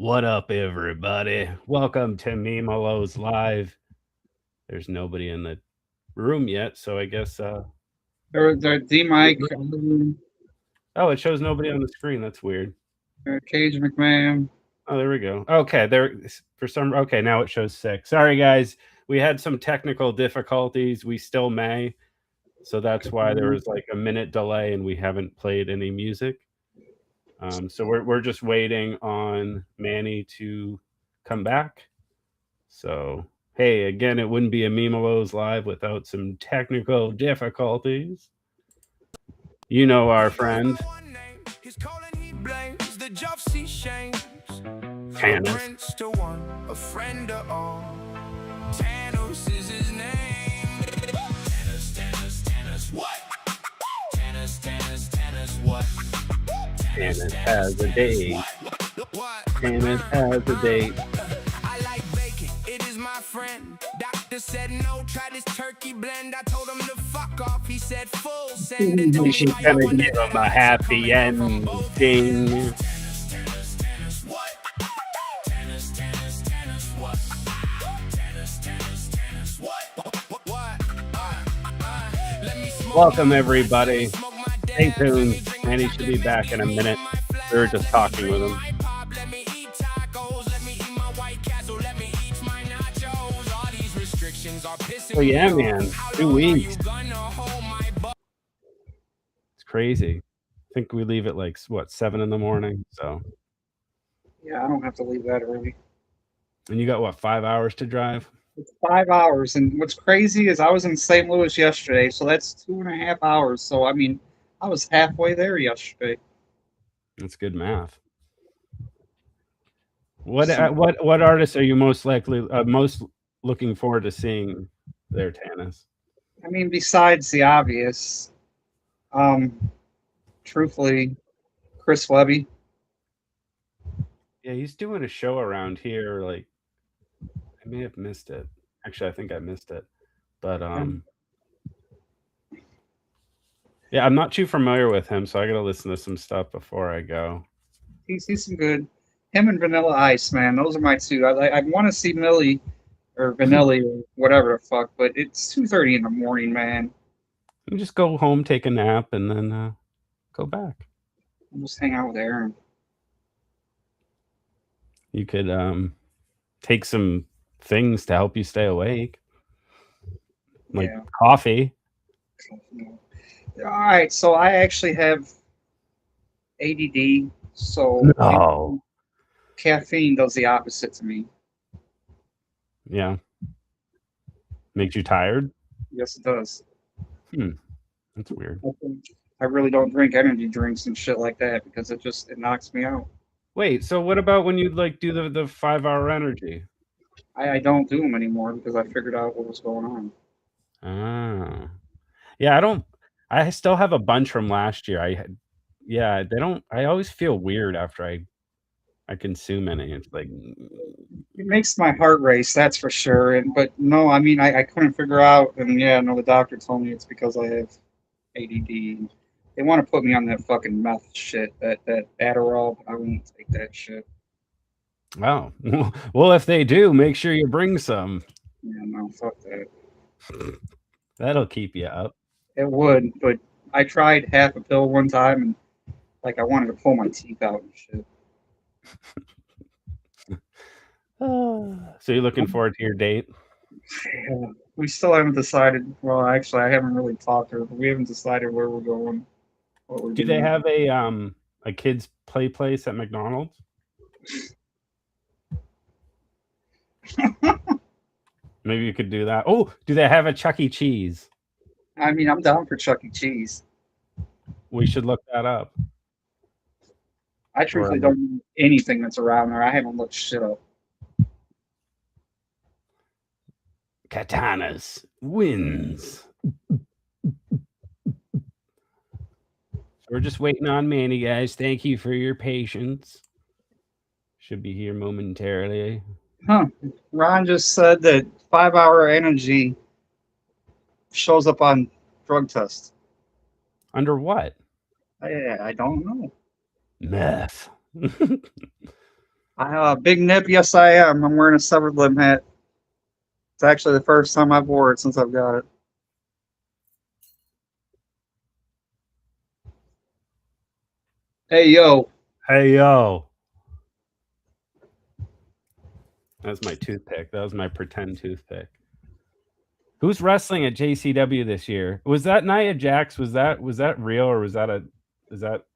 What up, everybody? Welcome to Meme-alos Live. There's nobody in the room yet, so I guess. Or D Mike, Oh, it shows nobody on the screen. That's weird. Cage McMahon. Oh, there we go. Okay, there. For some. Okay, now it shows 6. Sorry, guys. We had some technical difficulties. We still may, so that's why there was like a minute delay, and we haven't played any music. So we're just waiting on Manny to come back. So hey, again, it wouldn't be a Meme-alos Live without some technical difficulties. You know our friend Tannis. A friend of all. Thanos is his name. Thanos, what? Thanos, what? Tannis has a date. Tannis has a date. I like bacon, it is my friend. Doctor said no, try this turkey blend. I told him to fuck off, he said full send it. She's gonna give him a happy ending. Welcome, everybody. Stay tuned. Manny should be back in a minute. We were just talking with him. Oh yeah, man. 2 weeks. It's crazy. I think we leave at like what 7 in the morning. So. Yeah, I don't have to leave that early. And you got what 5 hours to drive? It's 5 hours, and what's crazy is I was in St. Louis yesterday, so that's 2.5 hours. So I mean, I was halfway there yesterday. That's good math. What artists are you most looking forward to seeing there, Tannis? I mean, besides the obvious, um, truthfully, Chris Webby. Yeah, he's doing a show around here. Like, I may have missed it. Actually, I think I missed it. But yeah, I'm not too familiar with him, so I gotta listen to some stuff before I go. He's some good. Him and Vanilla Ice, man, those are my two. I want to see Millie or Vanilli or whatever the fuck, but it's 2:30 in the morning, man. You just go home, take a nap, and then go back. I'll just hang out with Aaron. You could take some things to help you stay awake, like Yeah. coffee. All right, so I actually have ADD, so No. caffeine does the opposite to me. Yeah. Makes you tired? Yes, it does. That's weird. I really don't drink energy drinks and shit like that because it knocks me out. Wait, so what about when you like do the 5 hour energy? I don't do them anymore because I figured out what was going on. Ah. Yeah, I don't I still have a bunch from last year. Yeah, they don't I always feel weird after I consume any. It's like It makes my heart race, that's for sure. And but no, I mean I couldn't figure out, and yeah, no, the doctor told me it's because I have ADD. They want to put me on that fucking meth shit, that Adderall. But I won't take that shit. wow. Well, if they do, make sure you bring some. Yeah, no, fuck that. That'll keep you up. It would, but I tried half a pill one time, and like I wanted to pull my teeth out and shit. So you're looking forward to your date? Yeah, we still haven't decided. Well, actually, I haven't really talked to her, but we haven't decided where we're going, what we're Do they doing. have a kids play place at McDonald's? Maybe you could do that. Oh, do they have a Chuck E. Cheese? I mean, I'm down for Chuck E. Cheese. We should look that up. I Or truthfully don't know anything that's around there. I haven't looked shit up. Katanas wins. We're just waiting on Manny, guys. Thank you for your patience. Should be here momentarily. Huh. Ron just said that 5 hour energy shows up on drug tests. Under what? I don't know. Meth. Big nip, yes I am. I'm wearing a severed limb hat. It's actually the first time I've wore it since I've got it. Hey yo, Hey yo. That was my toothpick. That was my pretend toothpick. Who's wrestling at JCW this year? Was that Nia Jax? Was that real or was that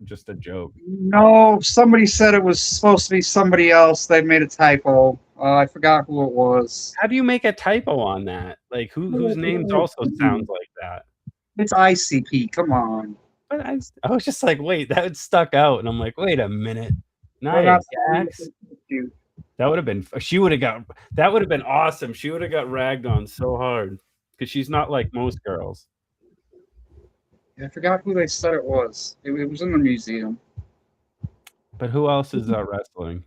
just a joke? no, somebody said it was supposed to be somebody else. They made a typo. I forgot who it was. How do you make a typo on that? Like whose names also sounds like that? It's ICP. Come on. But I was just like, wait, that stuck out, and I'm like, wait a minute, They're Nia not Jax. That would have been. She would have got. That would have been awesome. She would have got ragged on so hard because she's not like most girls. I forgot who they said it was. It was in the museum. But who else is wrestling?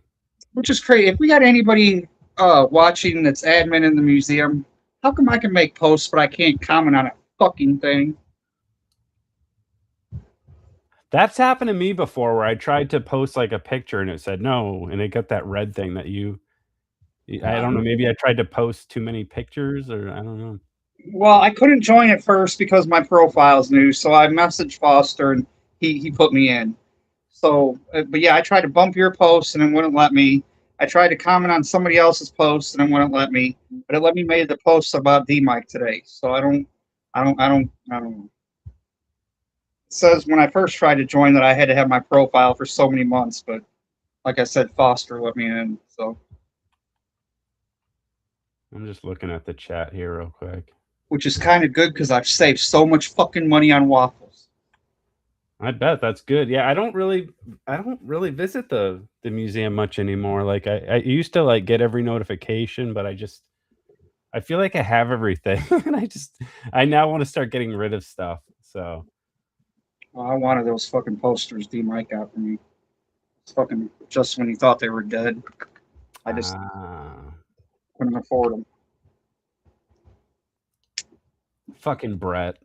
Which is crazy. If we got anybody watching that's admin in the museum, how come I can make posts but I can't comment on a fucking thing? That's happened to me before, where I tried to post like a picture and it said no, and it got that red thing that you. I don't know. Maybe I tried to post too many pictures, or I don't know. Well, I couldn't join at first because my profile's new, so I messaged Foster and he put me in. So, but yeah, I tried to bump your post and it wouldn't let me. I tried to comment on somebody else's post and it wouldn't let me. But it let me make the post about D Mike today. So I don't know. It says when I first tried to join that I had to have my profile for so many months, but like I said, Foster let me in. So, I'm just looking at the chat here real quick. which is kind of good because I've saved so much fucking money on waffles. I bet that's good. Yeah, I don't really visit the museum much anymore. Like I used to like get every notification, but I feel like I have everything, and I now want to start getting rid of stuff. So I wanted those fucking posters D Mike got for me. It's fucking just when he thought they were dead. I just couldn't afford them. fucking Brett.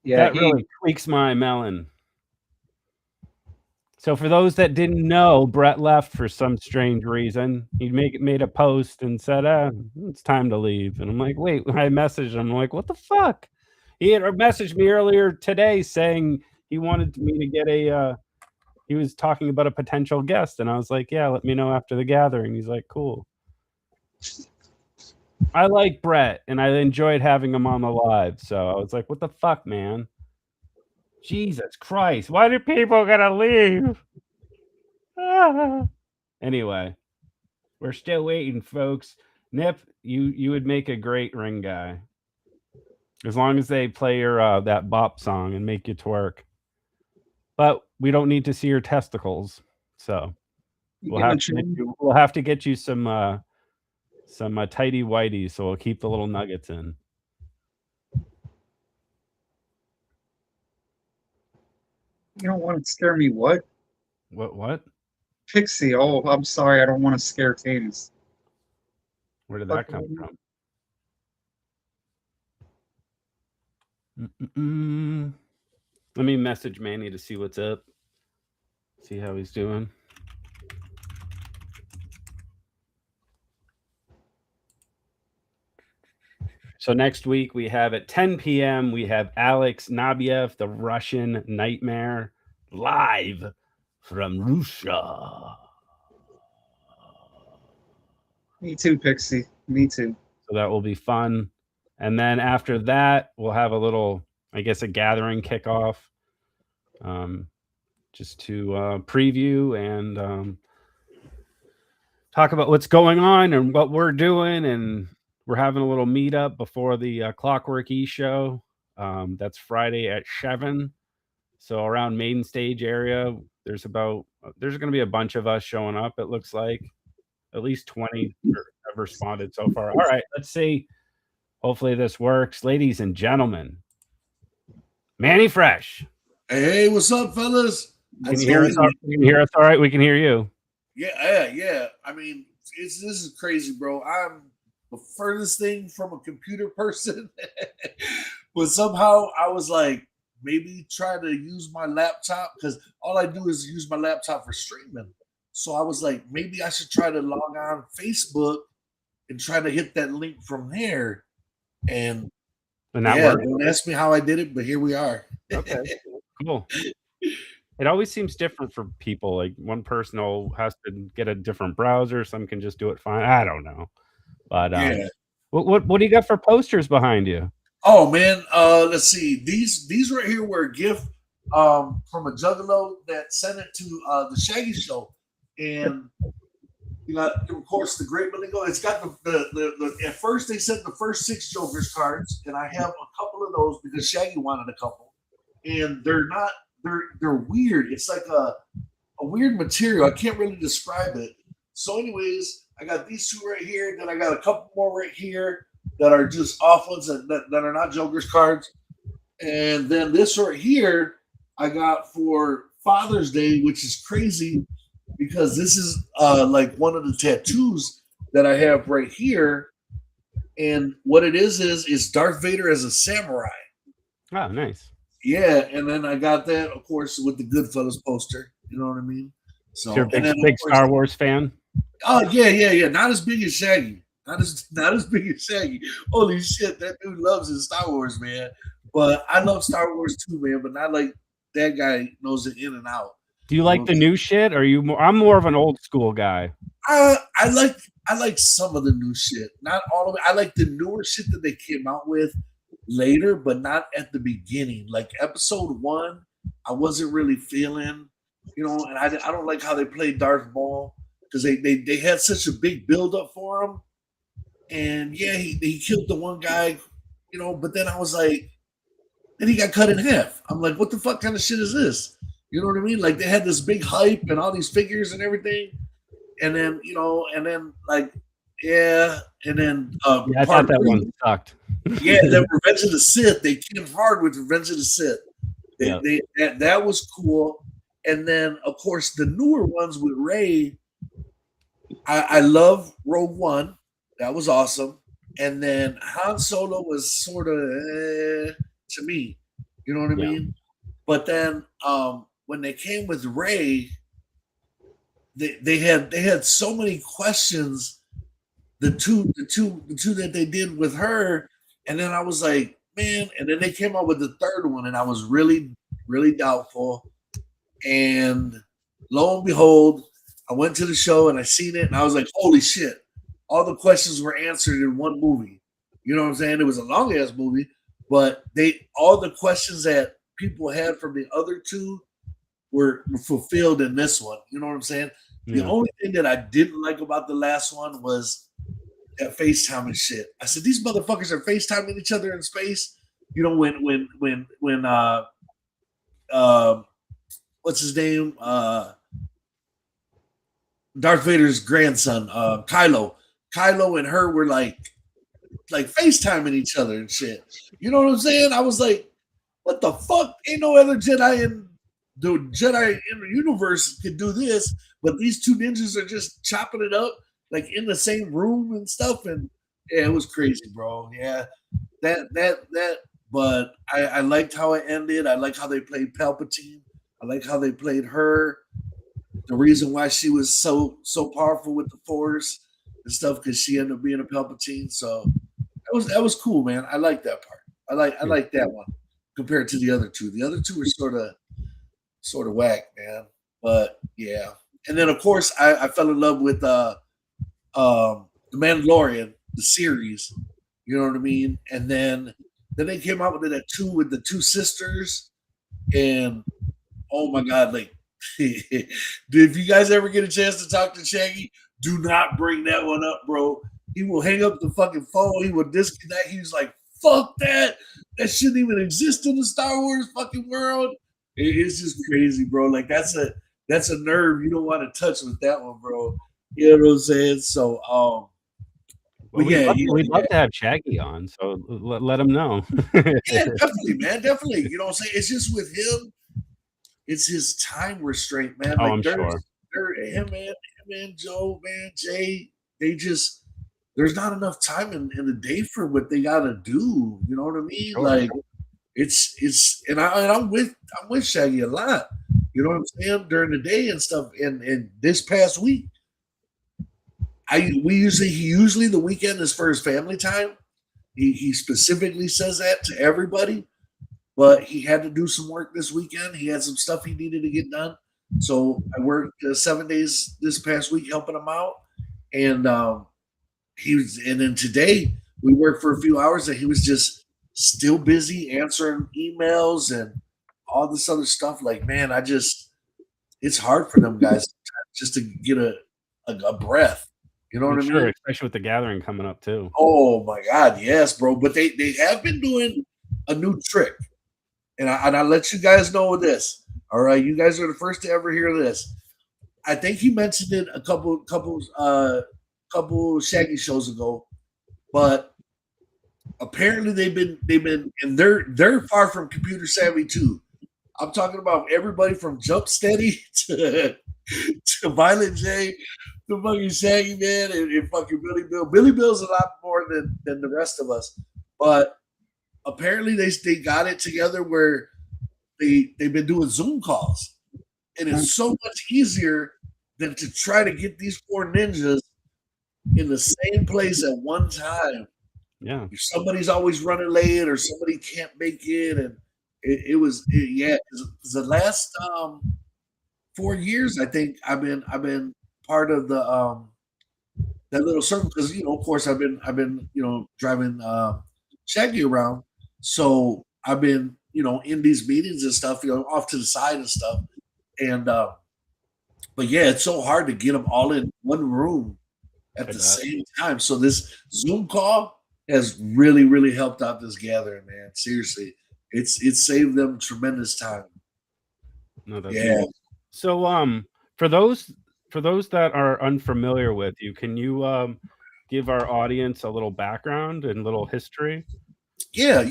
Yeah, That really tweaks my melon. So for those that didn't know, Brett left for some strange reason. He made a post and said, it's time to leave. And I'm like, wait, I messaged him. I'm like, what the fuck? He had messaged me earlier today saying he wanted me to get he was talking about a potential guest. And I was like, yeah, let me know after the gathering. He's like, cool. I like Brett and I enjoyed having him on the live. So I was like, what the fuck, man? Jesus Christ. Why do people gotta leave? Anyway, we're still waiting, folks. Nip, you would make a great ring guy. As long as they play your that bop song and make you twerk. But we don't need to see your testicles. So we'll have to get you some tighty whitey, so we'll keep the little nuggets in. You don't want to scare me, what? What? Pixie, oh, I'm sorry, I don't want to scare Tanis. Where did that come from? Let me message Manny to see what's up. See how he's doing. So next week we have at 10 p.m. we have Alex Nabiev, the Russian Nightmare, live from Russia. Me too, Pixie. Me too. So that will be fun. And then after that, we'll have a little, I guess, a gathering kickoff, just to preview and talk about what's going on and what we're doing. And we're having a little meetup before the Clockwork E show. That's Friday at 7. So around main stage area, there's going to be a bunch of us showing up. It looks like at least 20 have responded so far. All right, let's see. Hopefully this works. Ladies and gentlemen, Manny Fresh. Hey, what's up, fellas? Can you hear us? You can hear us all right? We can hear you. Yeah. I mean, this is crazy, bro. I'm the furthest thing from a computer person, but somehow I was like maybe try to use my laptop because all I do is use my laptop for streaming. So I was like, maybe I should try to log on Facebook and try to hit that link from there. And that yeah, worked? don't ask me how I did it, but here we are. Okay, cool. It always seems different for people. Like one person has to get a different browser. Some can just do it fine. I don't know. But Yeah. what do you got for posters behind you? Oh man, let's see. These right here were a gift from a juggalo that sent it to the Shaggy Show, and you got, of course, the Great Malingo. It's got the at first they sent the first 6 Joker's cards, and I have a couple of those because Shaggy wanted a couple, and they're weird. It's like a weird material. I can't really describe it. So, anyways, I got these 2 right here. Then I got a couple more right here that are just off ones that are not Joker's cards. And then this right here I got for Father's Day, which is crazy because this is like one of the tattoos that I have right here. And what it is Darth Vader as a samurai. Oh, nice. Yeah, and then I got that, of course, with the Goodfellas poster. You know what I mean? So You're a big, and then, big course, Star Wars fan? Oh yeah. Not as big as Shaggy. Not as big as Shaggy. Holy shit, that dude loves his Star Wars, man. But I love Star Wars too, man. But not like that guy knows it in and out. Do you like the new shit? Or are you more? I'm more of an old school guy. I like some of the new shit. Not all of it. I like the newer shit that they came out with later, but not at the beginning. Like episode 1, I wasn't really feeling, and I don't like how they played Darth Maul because they had such a big build up for him. And yeah, he killed the one guy, but then I was like, then he got cut in half. I'm like, what the fuck kind of shit is this? You know what I mean? Like they had this big hype and all these figures and everything. And then, like, yeah. And then, I thought that one sucked. Yeah. Then Revenge of the Sith, they came hard with Revenge of the Sith. That was cool. And then, of course, the newer ones with Rey, I love Rogue One. That was awesome. And then Han Solo was sort of to me, you know what I mean? But then when they came with Rey, they had so many questions. The two that they did with her, and then I was like, man. And then they came out with the third one, and I was really, really doubtful. And lo and behold, I went to the show and I seen it, and I was like, holy shit. All the questions were answered in one movie. You know what I'm saying? It was a long ass movie, but all the questions that people had from the other 2 were fulfilled in this one. You know what I'm saying? Yeah. The only thing that I didn't like about the last one was that FaceTime and shit. I said, these motherfuckers are FaceTiming each other in space. When what's his name? Darth Vader's grandson, Kylo and her were like FaceTiming each other and shit. You know what I'm saying? I was like, what the fuck? Ain't no other Jedi in the universe could do this, but these 2 ninjas are just chopping it up like in the same room and stuff. And yeah, it was crazy, bro. Yeah, that. But I liked how it ended. I like how they played Palpatine. I like how they played her. The reason why she was so powerful with the Force and stuff, because she ended up being a Palpatine. So that was cool, man. I like that part. I like that one compared to the other 2. The other 2 were sort of whack, man. But yeah. And then of course I fell in love with the Mandalorian, the series. You know what I mean? And then they came out with that 2 with the 2 sisters, and oh my god, like if you guys ever get a chance to talk to Shaggy, do not bring that one up, bro. He will hang up the fucking phone. He will disconnect. He's like, fuck that. That shouldn't even exist in the Star Wars fucking world. It's just crazy, bro. Like that's a nerve you don't want to touch with that one, bro. You know what I'm saying? So we'd love to have Shaggy on, so let him know. Yeah, definitely, man. Definitely. You know what I'm saying? It's just with him, it's his time restraint, man. Like I'm sure. Him and Joe, man, Jay, there's not enough time in the day for what they gotta do. You know what I mean? Sure. Like, I'm with Shaggy a lot. You know what I'm saying? During the day and stuff. And this past week, he usually the weekend is for his family time. He specifically says that to everybody, but he had to do some work this weekend. He had some stuff he needed to get done. So I worked 7 days this past week helping him out. And and then today we worked for a few hours and he was just still busy answering emails and all this other stuff. Like, man, it's hard for them guys just to get a breath. You know what I mean? Sure, especially with the gathering coming up too. Oh my God, yes, bro. But they have been doing a new trick. And I let you guys know this. All right, you guys are the first to ever hear this. I think he mentioned it a couple Shaggy shows ago, but apparently they've been and they're far from computer savvy too. I'm talking about everybody from Jump Steady to Violent J to fucking Shaggy Man and fucking Billy Bill. Billy Bill's a lot more than the rest of us, but apparently they got it together where they've been doing Zoom calls, and it's so much easier than to try to get these four ninjas in the same place at one time. Yeah, if somebody's always running late or somebody can't make it, and because the last 4 years I think I've been part of the that little circle because of course I've been driving Shaggy around, so I've been in these meetings and stuff off to the side and stuff, and but yeah, it's so hard to get them all in one room at the same time. So this Zoom call has really helped out this gathering, man. Seriously, it's saved them tremendous time. No, that's cool. So for those that are unfamiliar with you, can you give our audience a little background and little history? Yeah.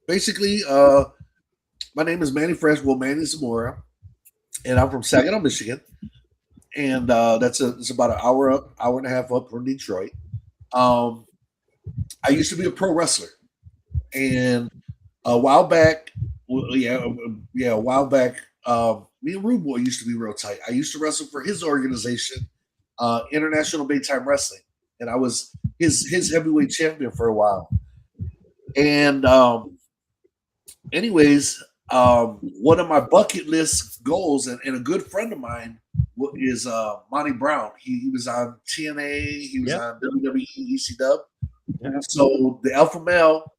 Basically, my name is Manny Fresh. Well, Manny Zamora, and I'm from Saginaw, Michigan, and it's about an hour and a half up from Detroit. I used to be a pro wrestler, and a while back, me and Rude Boy used to be real tight. I used to wrestle for his organization, International Big Time Wrestling, and I was his heavyweight champion for a while. And anyways, one of my bucket list goals and a good friend of mine is Monty Brown. He was on TNA. He was on WWE, ECW. So the Alpha Male,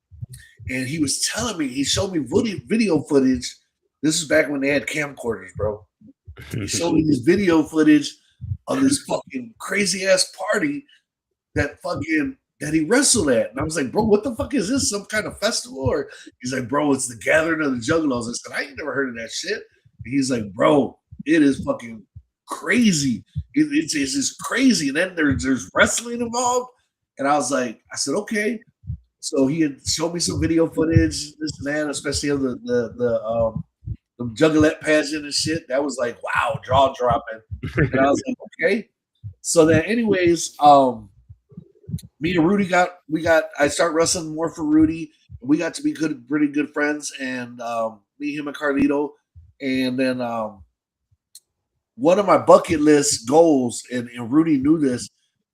and he was telling me, he showed me video footage. This is back when they had camcorders, bro. He showed me this video footage of this fucking crazy ass party that he wrestled at. And I was like, bro, what the fuck is this? Some kind of festival? Or he's like, bro, it's the Gathering of the Juggalos. I said, I ain't never heard of that shit. And he's like, bro, it is fucking crazy. It's just crazy. And then there's wrestling involved. And I said, okay. So he had showed me some video footage, this and that, especially of the Juggalette pageant and shit. That was like, wow, jaw dropping. And I was like, okay. So then, anyways, me and Rudy I started wrestling more for Rudy. We got to be pretty good friends, and me, him, and Carlito. And then one of my bucket list goals, and Rudy knew this,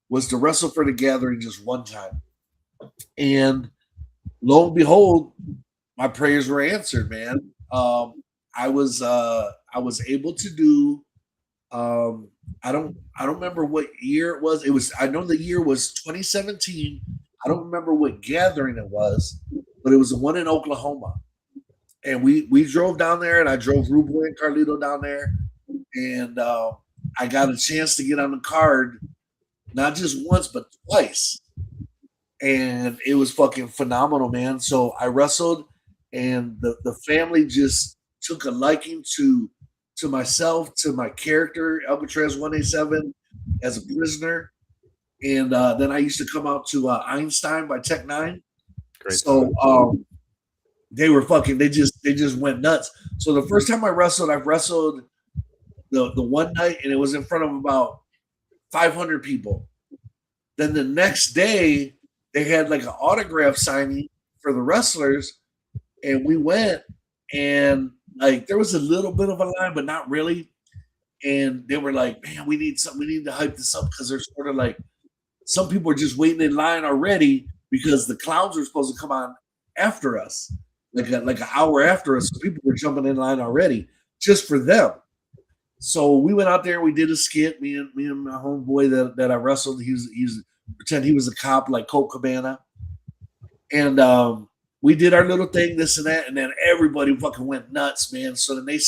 was to wrestle for the Gathering just one time. And lo and behold, my prayers were answered, man. I was able to do. I don't remember what year it was. I know the year was 2017. I don't remember what gathering it was, but it was the one in Oklahoma. And we drove down there, and I drove Rude Boy and Carlito down there, and I got a chance to get on the card, not just once but twice. And it was fucking phenomenal, man. So I wrestled, and the family just took a liking to myself, to my character, Alcatraz 187, as a prisoner. And then I used to come out to Einstein by Tech 9. Great. So they just went nuts. So the first time I wrestled the one night, and it was in front of about 500 people. Then the next day, they had like an autograph signing for the wrestlers, And we went, and like there was a little bit of a line, but not really. And they were like, "Man, we need something. We need to hype this up because there's sort of like some people are just waiting in line already because the clowns are supposed to come on after us, like an hour after us. So people were jumping in line already just for them." So we went out there and we did a skit. Me and my homeboy that I wrestled. He's pretend he was a cop like Colt Cabana, and we did our little thing, this and that, and then everybody fucking went nuts, man. So then they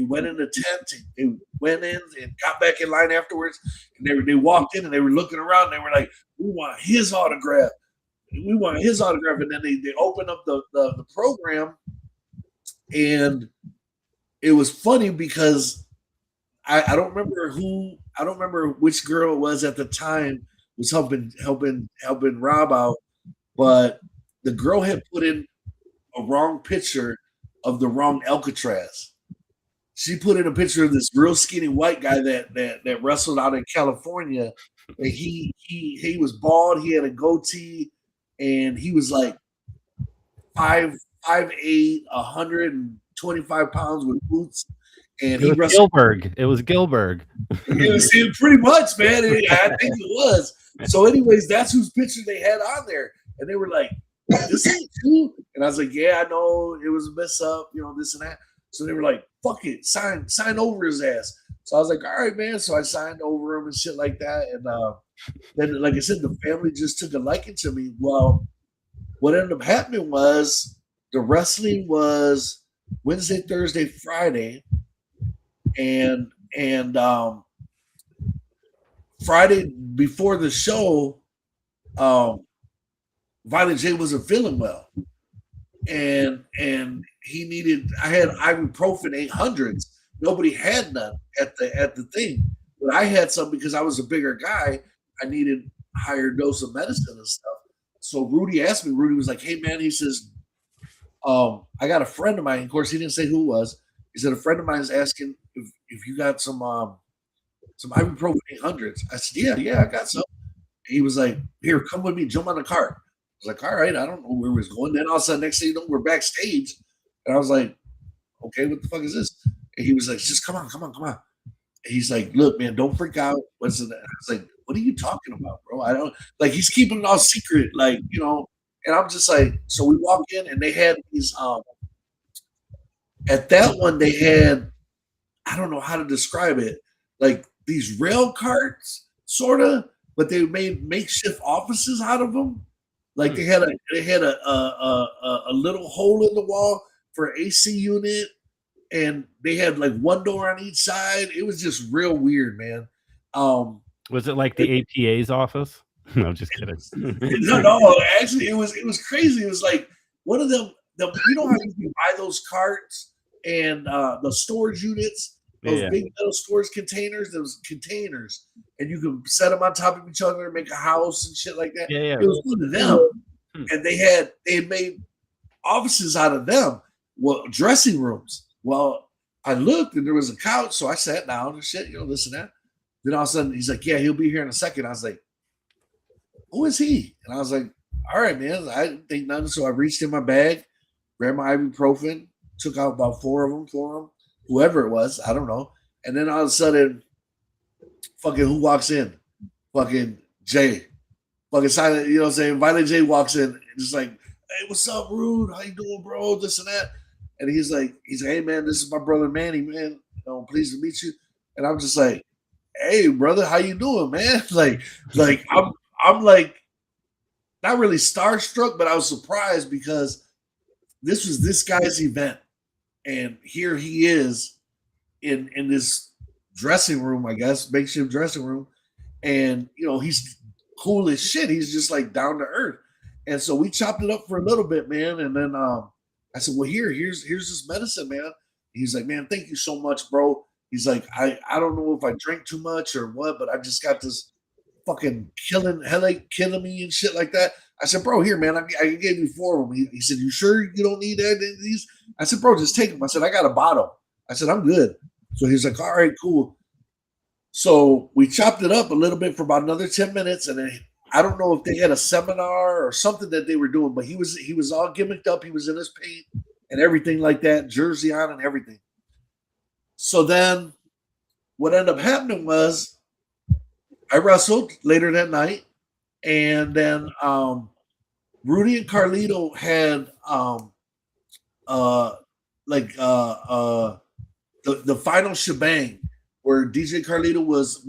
went in the tent, they went in and got back in line afterwards, and they walked in and they were looking around and they were like, "We want his autograph. We want his autograph." And then they opened up the program, and it was funny because I don't remember which girl it was at the time was helping Rob out, but the girl had put in a wrong picture of the wrong Alcatraz. She put in a picture of this real skinny white guy that wrestled out in California. And he was bald, he had a goatee, and he was like 5'8", 125 pounds with boots. And he wrestled Gilbert. It was Gilbert. It was pretty much, man. I think it was. So, anyways, that's whose picture they had on there. And they were like, "This ain't you." And I was like, "Yeah, I know it was a mess up, this and that." So they were like, "Fuck it, sign over his ass." So I was like, "All right, man." So I signed over him and shit like that. And then, like I said, the family just took a liking to me. Well, what ended up happening was the wrestling was Wednesday, Thursday, Friday. And Friday before the show, Violent J wasn't feeling well, and I had ibuprofen 800s. Nobody had none at the thing, but I had some because I was a bigger guy. I needed a higher dose of medicine and stuff. So Rudy asked me. Rudy was like, "Hey man," he says, "I got a friend of mine." Of course, he didn't say who it was. He said, "A friend of mine is asking if you got some ibuprofen 800s." I said, yeah, I got some. And he was like, "Here, come with me, jump on the cart." I was like, "All right, I don't know where we was going." Then all of a sudden, next thing you know, we're backstage. And I was like, "Okay, what the fuck is this?" And he was like, "Just come on. And he's like, "Look, man, don't freak out." What's it? I was like, "What are you talking about, bro?" I don't like he's keeping it all secret, like, and I'm just like, so we walk in and they had these at that one they had, I don't know how to describe it, like these rail carts, sort of, but they made makeshift offices out of them. Like they had a little hole in the wall for an AC unit, and they had like one door on each side. It was just real weird, man. Was it like the APA's office? No, just kidding. No, actually, it was crazy. It was like one of them. You know how you can buy those carts and the storage units, those big metal storage containers, those containers, and you can set them on top of each other and make a house and shit like that. Yeah. It was one of them, and they had made offices out of them. Well, dressing rooms. Well, I looked and there was a couch, so I sat down and shit, this and that. Then all of a sudden he's like, "Yeah, he'll be here in a second." I was like, "Who is he?" And I was like, "All right, man." I didn't think nothing, so I reached in my bag, grabbed my ibuprofen, took out about 4 of them for him, whoever it was, I don't know. And then all of a sudden, fucking who walks in? Fucking Jay. Fucking silent, you know what I'm saying? Violent J walks in, just like, "Hey, what's up, Rude? How you doing, bro?" This and that. And he's like, "Hey, man, this is my brother Manny, man. Pleased to meet you." And I'm just like, "Hey, brother, how you doing, man?" like I'm like not really starstruck, but I was surprised because this was this guy's event, and here he is in this dressing room, I guess, makeshift dressing room, and he's cool as shit. He's just like down to earth, and so we chopped it up for a little bit, man. And then I said, "Well, here's this medicine, man." He's like, "Man, thank you so much, bro." He's like, I don't know if I drank too much or what, but I just got this fucking headache killing me and shit like that. I said, "Bro, here, man, I gave you 4 of them." He said, "You sure you don't need these?" I said, "Bro, just take them." I said, "I got a bottle." I said, "I'm good." So he's like, "All right, cool." So we chopped it up a little bit for about another 10 minutes, and then I don't know if they had a seminar or something that they were doing, but he was all gimmicked up. He was in his paint and everything like that, jersey on and everything. So then what ended up happening was I wrestled later that night, and then Rudy and Carlito had uh like the final shebang where DJ Carlito was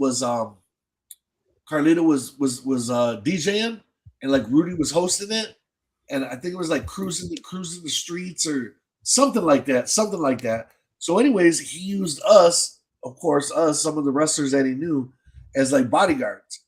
DJing, and like Rudy was hosting it, and I think it was like cruising the streets or something like that, So, anyways, he used us, of course, some of the wrestlers that he knew, as like bodyguards,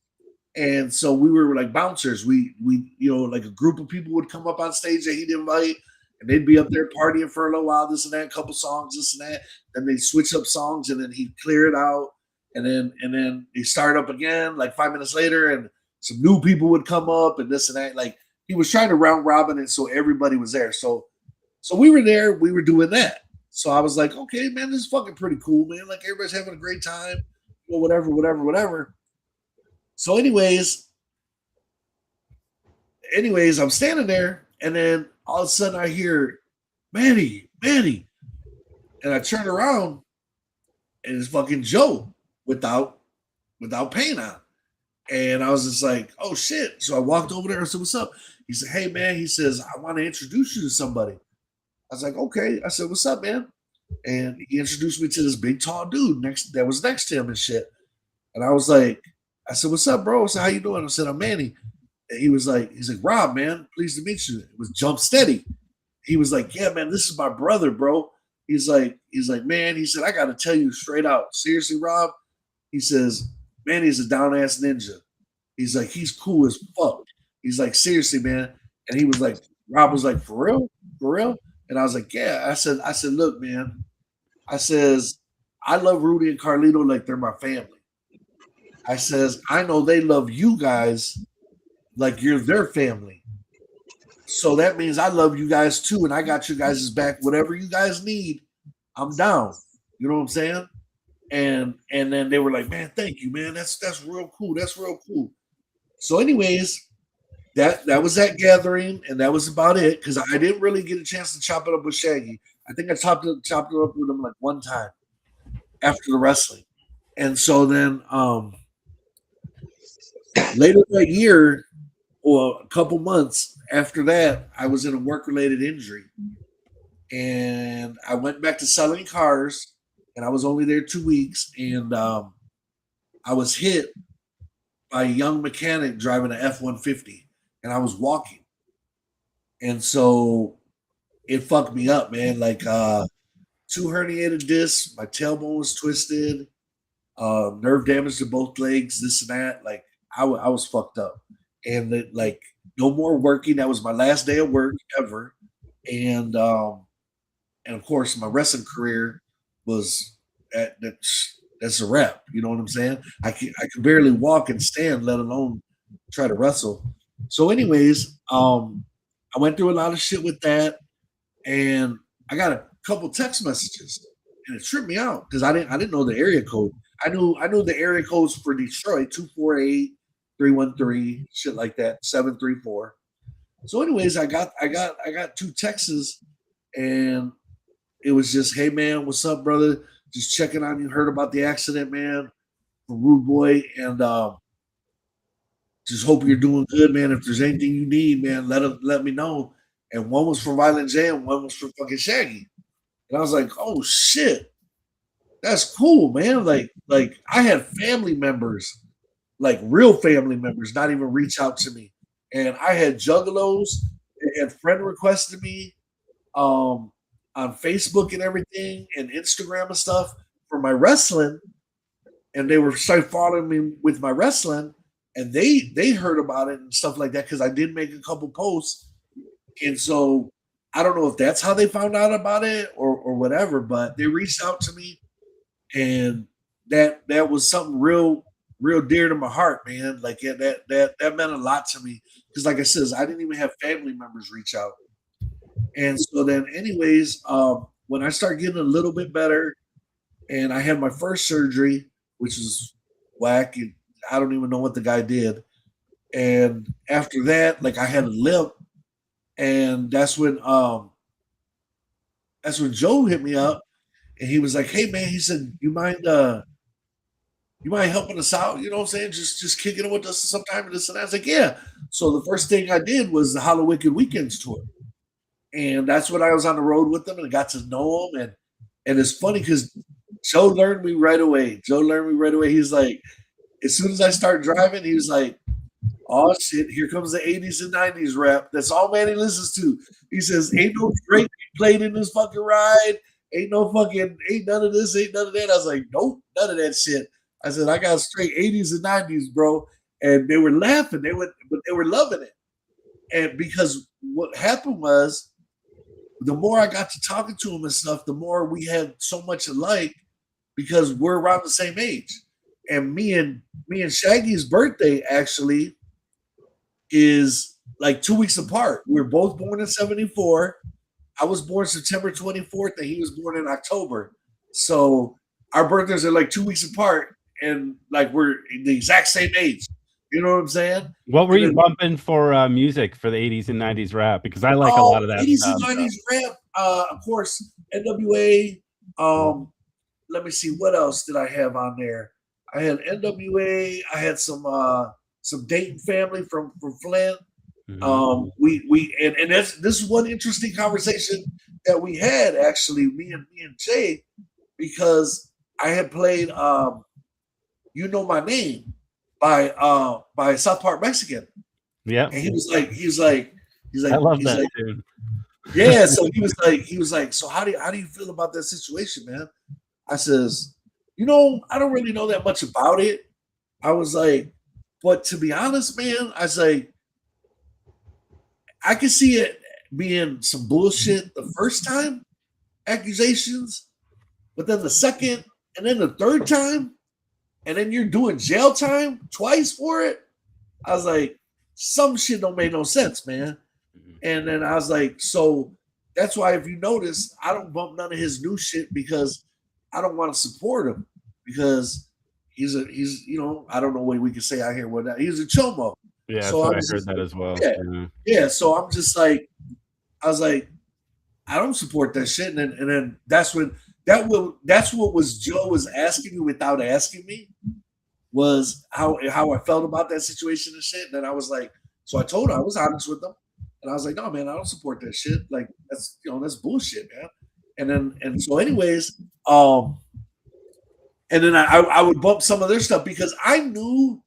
and so we were like bouncers. We like a group of people would come up on stage that he'd invite, and they'd be up there partying for a little while, this and that, a couple songs, this and that. Then they switch up songs, and then he'd clear it out, and then he start up again like 5 minutes later, and some new people would come up and this and that. Like he was trying to round robin it so everybody was there. So we were there, we were doing that. So I was like, okay, man, this is fucking pretty cool, man. Like everybody's having a great time, whatever. So anyways, I'm standing there, and then all of a sudden I hear Manny, and I turn around, and it's fucking Joe without paint on. And I was just like, oh shit. So I walked over there and said, what's up? He said, hey man, he says, I want to introduce you to somebody. I was like, okay. I said, what's up, man? And he introduced me to this big tall dude that was next to him and shit. And I was like, I said, what's up, bro? I said, how you doing? I said, I'm Manny. And he's like, Rob, man, pleased to meet you. It was Jump Steady. He was like, yeah, man, this is my brother, bro. He's like, man, he said, I got to tell you straight out. Seriously, Rob? He says, Manny's a down-ass ninja. He's like, he's cool as fuck. He's like, seriously, man. And he was like, Rob was like, for real? For real? And I was like, yeah. I said, look, man. I says, I love Rudy and Carlito like they're my family. I says, I know they love you guys like you're their family. So that means I love you guys too, and I got you guys' back. Whatever you guys need, I'm down. You know what I'm saying? And then they were like, man, thank you, man. That's real cool. That's real cool. So, anyways, that was that gathering, and that was about it, because I didn't really get a chance to chop it up with Shaggy. I think I chopped it up with him like one time after the wrestling. And so then later that year, or a couple months after that, I was in a work-related injury. And I went back to selling cars, and I was only there 2 weeks, and I was hit by a young mechanic driving an F-150, and I was walking. And so it fucked me up, man. Like 2 herniated discs, my tailbone was twisted, nerve damage to both legs, this and that. Like I was fucked up. And like no more working. That was my last day of work ever. And of course my wrestling career was that's a wrap. You know what I'm saying? I could barely walk and stand, let alone try to wrestle. So, anyways, I went through a lot of shit with that, and I got a couple text messages, and it tripped me out because I didn't know the area code. I knew the area codes for Detroit 248, 313, shit like that, 734. So, anyways, I got 2 texts, and it was just, hey man, what's up, brother? Just checking on you. Heard about the accident, man, from Rude Boy, and just hope you're doing good, man. If there's anything you need, man, let me know. And one was for Violent J, and one was for fucking Shaggy. And I was like, oh shit, that's cool, man. Like I had family members, like real family members, not even reach out to me. And I had juggalos and friend requested me on Facebook and everything, and Instagram and stuff for my wrestling. And they were started following me with my wrestling, and they heard about it and stuff like that because I did make a couple posts. And so I don't know if that's how they found out about it or whatever, but they reached out to me, and that was something real dear to my heart, man. Like that meant a lot to me because, like I said, I didn't even have family members reach out. And so then, anyways, when I started getting a little bit better, and I had my first surgery, which was whack. I don't even know what the guy did, And after that, like I had a limp, and that's when Joe hit me up, and he was like, "Hey man," he said, you mind helping us out? You know what I'm saying? Just kicking it with us sometime and this and that. I was like, yeah. So the first thing I did was the Hollow Wicked Weekends tour. And that's when I was on the road with them and I got to know them. And it's funny because Joe learned me right away. He's like, as soon as I start driving, he was like, oh shit, here comes the 80s and 90s rap. That's all Manny listens to. He says, ain't no Drake played in this fucking ride. Ain't none of this, ain't none of that. I was like, nope, none of that shit. I said, I got straight 80s and 90s, bro. And they were laughing. But they were loving it. And because what happened was the more I got to talking to him and stuff, the more we had so much alike because we're around the same age. And me and Shaggy's birthday actually is like 2 weeks apart. We were both born in 74. I was born September 24th and he was born in October. So our birthdays are like 2 weeks apart and like we're the exact same age. You know what I'm saying? What were you bumping for music for the 80s and 90s rap? Because I like a lot of that 80s stuff. and 90s rap, of course, NWA. Let me see, what else did I have on there? I had NWA. I had some Dayton family from Flint. And this is one interesting conversation that we had actually, me and Jay, because I had played You Know My Name by South Park Mexican. Yeah. And he was like, I love that tune. Yeah, so he was like, so how do you feel about that situation, man? I says, I don't really know that much about it. I was like, but to be honest, man, I was like, I can see it being some bullshit the first time, accusations, but then the second and then the third time, and then you're doing jail time twice for it. I was like, some shit don't make no sense, man. And then I was like, so that's why if you notice, I don't bump none of his new shit because I don't want to support him because he's I don't know what we can say out here with that. He's a chomo. Yeah, so I heard that as well. Yeah. So I'm just like, I was like, I don't support that shit. And then that's what was Joe was asking me without asking me was how I felt about that situation and shit. And then I was like, so I told her, I was honest with them. And I was like, no, man, I don't support that shit. Like that's bullshit, man. And so anyways, and then I would bump some of their stuff because I knew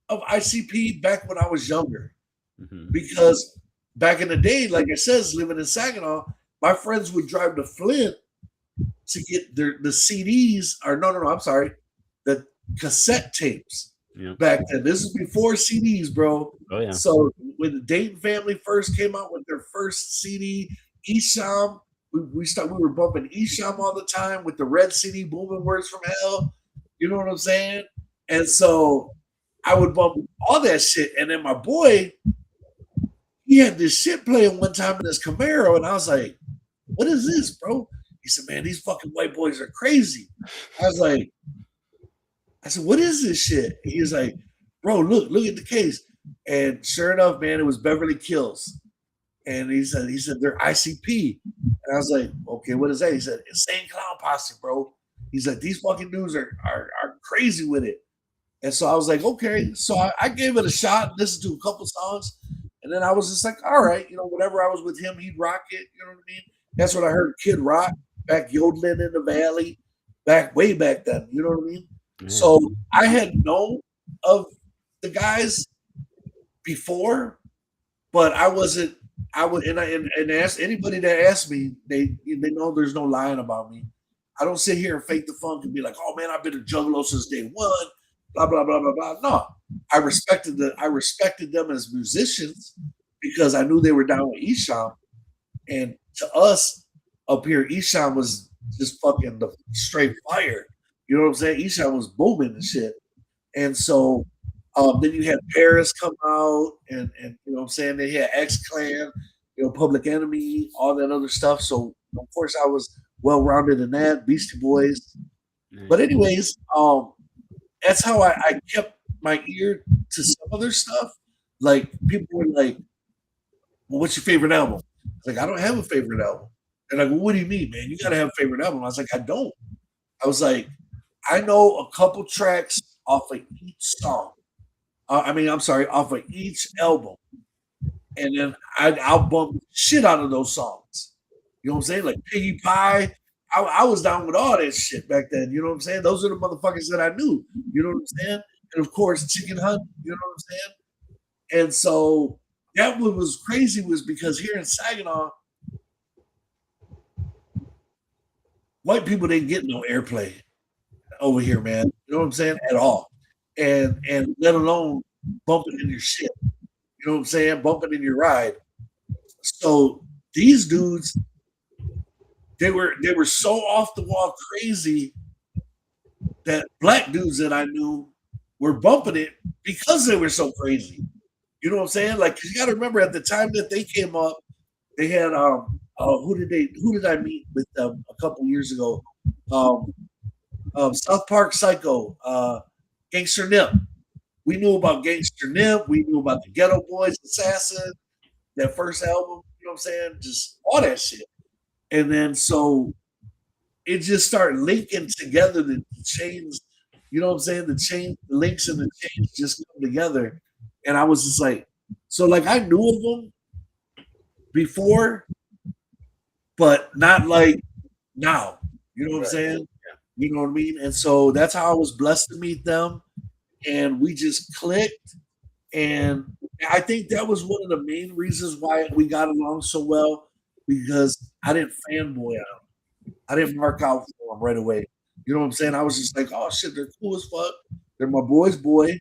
of ICP back when I was younger. Because back in the day, like I said, living in Saginaw, my friends would drive to Flint to get the CDs, or I'm sorry, the cassette tapes. Back then, this is before CDs, bro. Oh yeah. So when the Dayton family first came out with their first CD, Esham, we were bumping Esham all the time with the red CD, Booming Words from Hell. You know what I'm saying? And so I would bump all that shit. And then my boy, he had this shit playing one time in his Camaro, and I was like, "What is this, bro?" He said, "Man, these fucking white boys are crazy." I said, "What is this shit?" And he was like, "Bro, look at the case." And sure enough, man, it was Beverly Kills. And he said they're ICP. And I was like, okay, what is that? He said, Insane Clown Posse, bro. He's like, these fucking dudes are crazy with it. And so I was like, okay. So I gave it a shot, listened to a couple songs, and then I was just like, all right, whenever I was with him, he'd rock it. You know what I mean? That's when I heard Kid Rock back yodeling in the valley, way back then. You know what I mean? Yeah. So I had known of the guys before, but I wasn't. I would and ask anybody that asked me, they know there's no lying about me. I don't sit here and fake the funk and be like, oh man, I've been a juggalo since day one, blah blah blah blah blah. No, I respected them as musicians because I knew they were down with Esham, and to us up here, Esham was just fucking the straight fire. You know what I'm saying? Esham was booming and shit, and so. Then you had Paris come out, and you know what I'm saying? They had X-Clan, Public Enemy, all that other stuff. So, of course, I was well-rounded in that, Beastie Boys. But anyways, that's how I kept my ear to some other stuff. like people were like, "Well, what's your favorite album?" I was like, "I don't have a favorite album." They're like, "Well, what do you mean, man? You gotta have a favorite album." I was like, "I don't." I was like, "I know a couple tracks off of each song. I'm sorry, off of each album, and then I'll bump shit out of those songs. You know what I'm saying? Like Piggy Pie. I was down with all that shit back then. You know what I'm saying? Those are the motherfuckers that I knew. You know what I'm saying? And of course, Chicken Hunt. You know what I'm saying? And so that what was crazy was because here in Saginaw, white people didn't get no airplay over here, man. You know what I'm saying? At all. And let alone bumping in your shit. You know what I'm saying? Bumping in your ride. So these dudes, they were so off the wall crazy that black dudes that I knew were bumping it because they were so crazy. You know what I'm saying? Like you got to remember at the time that they came up, they had who did I meet with them a couple years ago? Um, South Park Psycho, Gangster Nip. We knew about Gangster Nip. We knew about the Ghetto Boys Assassin, that first album. You know what I'm saying? Just all that shit. And then so it just started linking together the chains. You know what I'm saying? The links and the chains just come together. And I was just like, so like I knew of them before, but not like now. You know what I'm saying? You know what I mean? And so that's how I was blessed to meet them. And we just clicked. And I think that was one of the main reasons why we got along so well because I didn't fanboy out. I didn't mark out for them right away. You know what I'm saying? I was just like, oh shit, they're cool as fuck. They're my boy's boy.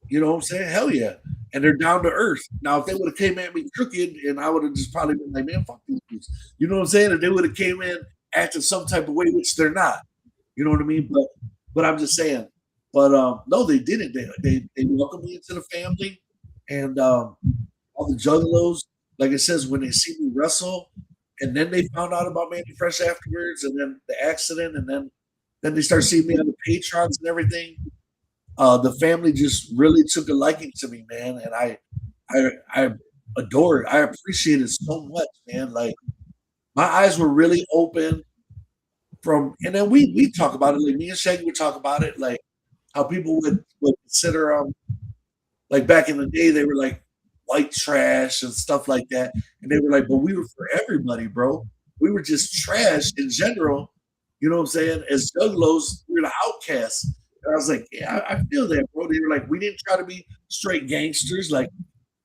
You know what I'm saying? Hell yeah. And they're down to earth. Now, if they would have came at me crooked, and I would have just probably been like, man, fuck these dudes. You know what I'm saying? If they would have came in acting some type of way, which they're not. You know what I mean? But I'm just saying. But no, they didn't. They welcomed me into the family, and all the juggalos, like it says, when they see me wrestle, and then they found out about Manny Fresh afterwards, and then the accident, and then they start seeing me on the Patrons and everything. The family just really took a liking to me, man, and I adore it. I appreciate it so much, man. Like my eyes were really open from, and then we talk about it. Like me and Shaggy would talk about it, like how people would consider like back in the day they were like white trash and stuff like that, and they were like, but we were for everybody, bro. We were just trash in general. You know what I'm saying? As juggalos, we were the outcasts. And I was like, yeah, I feel that, bro. They were like, we didn't try to be straight gangsters, like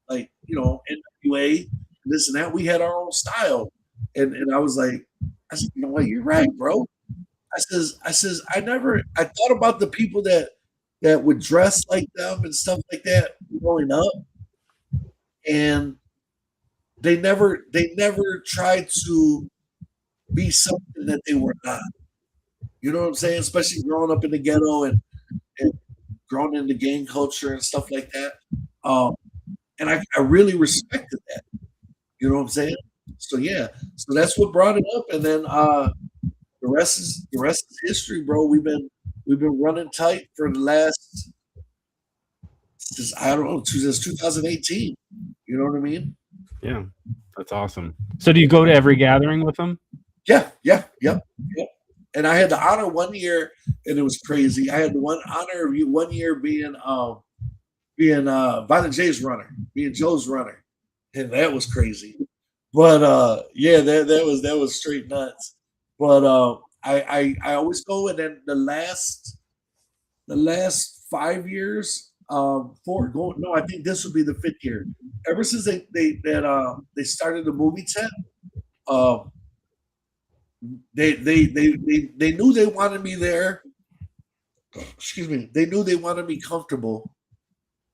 you know, NWA and this and that. We had our own style, and I was like, I said, you know what, you're right, bro. I thought about the people that would dress like them and stuff like that growing up, and they never tried to be something that they were not. You know what I'm saying? Especially growing up in the ghetto and growing into gang culture and stuff like that. Um, and I really respected that. You know what I'm saying? So yeah, so that's what brought it up, and then the rest is history, bro. We've been running tight for the last I don't know since 2018. You know what I mean? Yeah, that's awesome. So do you go to every gathering with them? Yeah, yep. And I had the honor one year, and it was crazy. I had the honor of 1 year being Violent J's runner, being Joe's runner, and that was crazy. But yeah, that was straight nuts. But I always go, and then the last 5 years, four going no, I think this would be the fifth year. Ever since they started the movie tent, um, they knew they wanted me there. Excuse me. They knew they wanted me comfortable,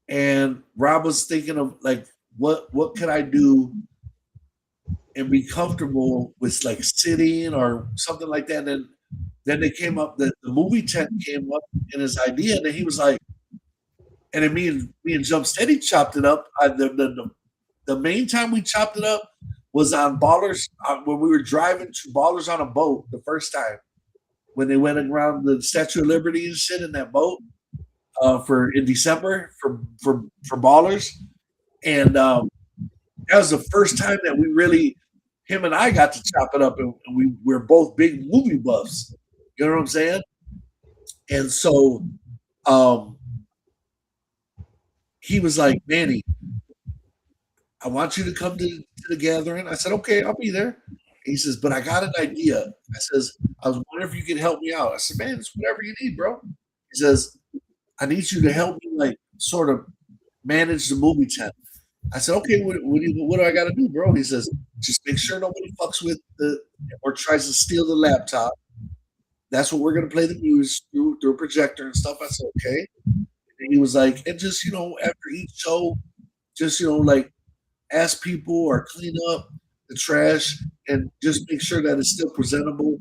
and Rob was thinking of like what could I do and be comfortable with like sitting or something like that. And then they came up the movie tent came up in his idea, and then he was like, and then me and Jump Steady chopped it up. The main time we chopped it up was on Ballers when we were driving to Ballers on a boat the first time when they went around the Statue of Liberty and shit in that boat for in December for Ballers. And that was the first time that we really, him and I got to chop it up, and we're both big movie buffs. You know what I'm saying? And so he was like, Manny, I want you to come to the gathering. I said, okay, I'll be there. He says, but I got an idea. I says, I was wondering if you could help me out. I said, man, it's whatever you need, bro. He says, I need you to help me, like, sort of manage the movie tent. I said, okay, what do I got to do, bro? He says, just make sure nobody fucks with or tries to steal the laptop. That's what we're going to play the news through a projector and stuff. I said, okay. And he was like, and just, after each show, just, like, ask people or clean up the trash and just make sure that it's still presentable,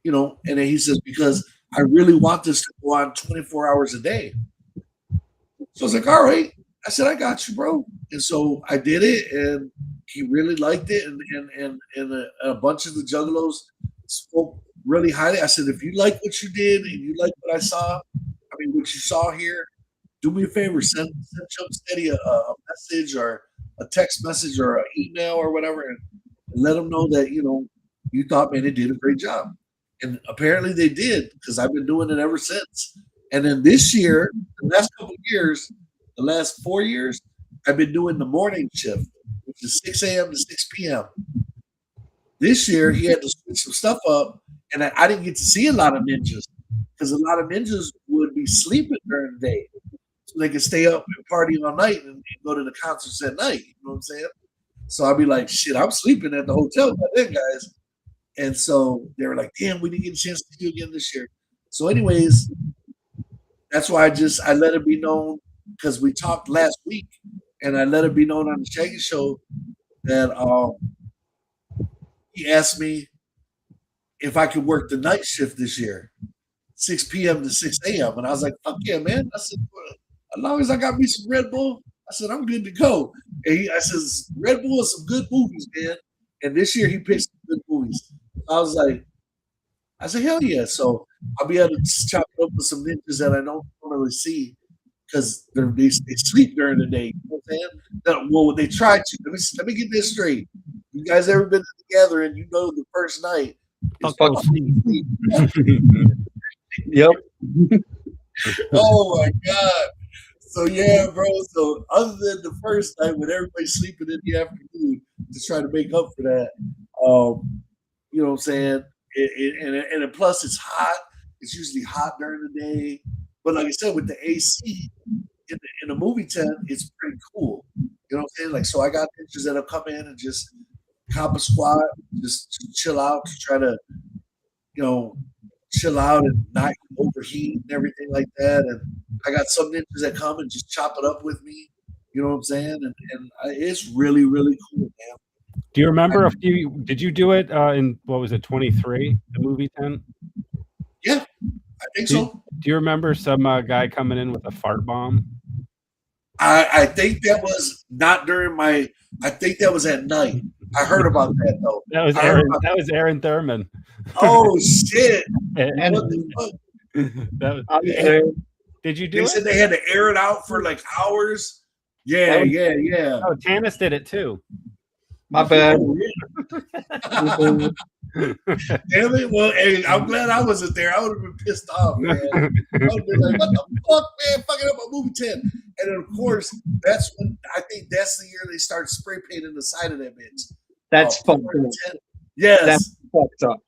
and then he says, because I really want this to go on 24 hours a day. So I was like, all right. I said, I got you, bro. And so I did it, and he really liked it, and a bunch of the juggalos spoke really highly. I said, if you like what you did and you like what what you saw here, do me a favor, send Jump Steady a message or a text message or an email or whatever, and let them know that you thought, man, they did a great job. And apparently they did, because I've been doing it ever since. And then this year, the last couple of years, the last 4 years, I've been doing the morning shift, which is 6 a.m. to 6 p.m. This year, he had to switch some stuff up, and I didn't get to see a lot of ninjas, because a lot of ninjas would be sleeping during the day, so they could stay up and party all night and go to the concerts at night. You know what I'm saying? So I'd be like, shit, I'm sleeping at the hotel by then, guys. And so they were like, damn, we didn't get a chance to see you again this year. So anyways, that's why I let it be known, because we talked last week, and I let it be known on the Shaggy Show that he asked me if I could work the night shift this year, 6 p.m. to 6 a.m. And I was like, fuck yeah, man. I said, well, as long as I got me some Red Bull, I said, I'm good to go. And I says, Red Bull is some good movies, man. And this year he picked some good movies. I said, hell yeah. So I'll be able to chop it up with some ninjas that I don't normally see, because they sleep during the day. You know what I'm saying? Well, they try to. Let me get this straight. You guys ever been together and the first night is fucking sleep? Yep. Oh my God. So yeah, bro. So other than the first night when everybody's sleeping in the afternoon to try to make up for that, you know what I'm saying? And plus it's hot. It's usually hot during the day. But like I said, with the AC in the movie tent, it's pretty cool. You know what I'm saying? Like, so I got pictures that'll come in and just cop a squat, just chill out to try to, chill out and not overheat and everything like that. And I got some ninjas that come and just chop it up with me. You know what I'm saying? And it's really, really cool, man. Do you remember did you do it in, what was it, 23, the movie tent? Yeah, I think so. Do you remember some guy coming in with a fart bomb? I think that was not during I think that was at night. I heard about that though. That was Aaron Thurman. Oh shit! And what the fuck? Did you do it? They said they had to air it out for like hours. Yeah. Oh, Tanis did it too. My bad. Damn it! Well, hey, I'm glad I wasn't there. I would have been pissed off, man. I would have been like, "What the fuck, man? Fucking up my movie tent!" And then, of course, that's when I think that's the year they start spray painting the side of that bitch. That's fucked up. Yes, that's fucked up.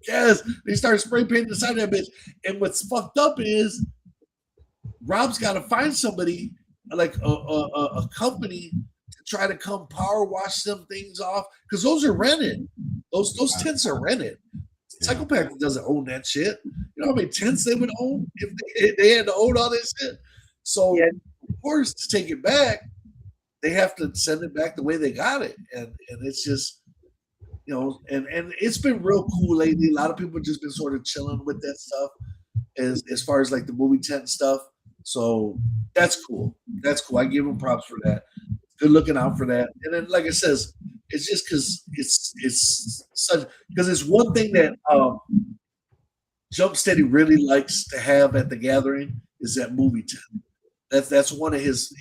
Yes, they start spray painting the side of that bitch. And what's fucked up is Rob's got to find somebody like a company to try to come power wash them things off, because those are rented. Those tents are rented. Psychopath doesn't own that shit. You know how many tents they would own if they had to own all this shit? So, of course, to take it back, they have to send it back the way they got it. And it's just, and it's been real cool lately. A lot of people have just been sort of chilling with that stuff as far as like the movie tent and stuff. So that's cool. That's cool. I give them props for that. Good looking out for that. And then, like it says, it's just because it's such, because it's one thing that Jump Steady really likes to have at the gathering is that movie tent. That's one of his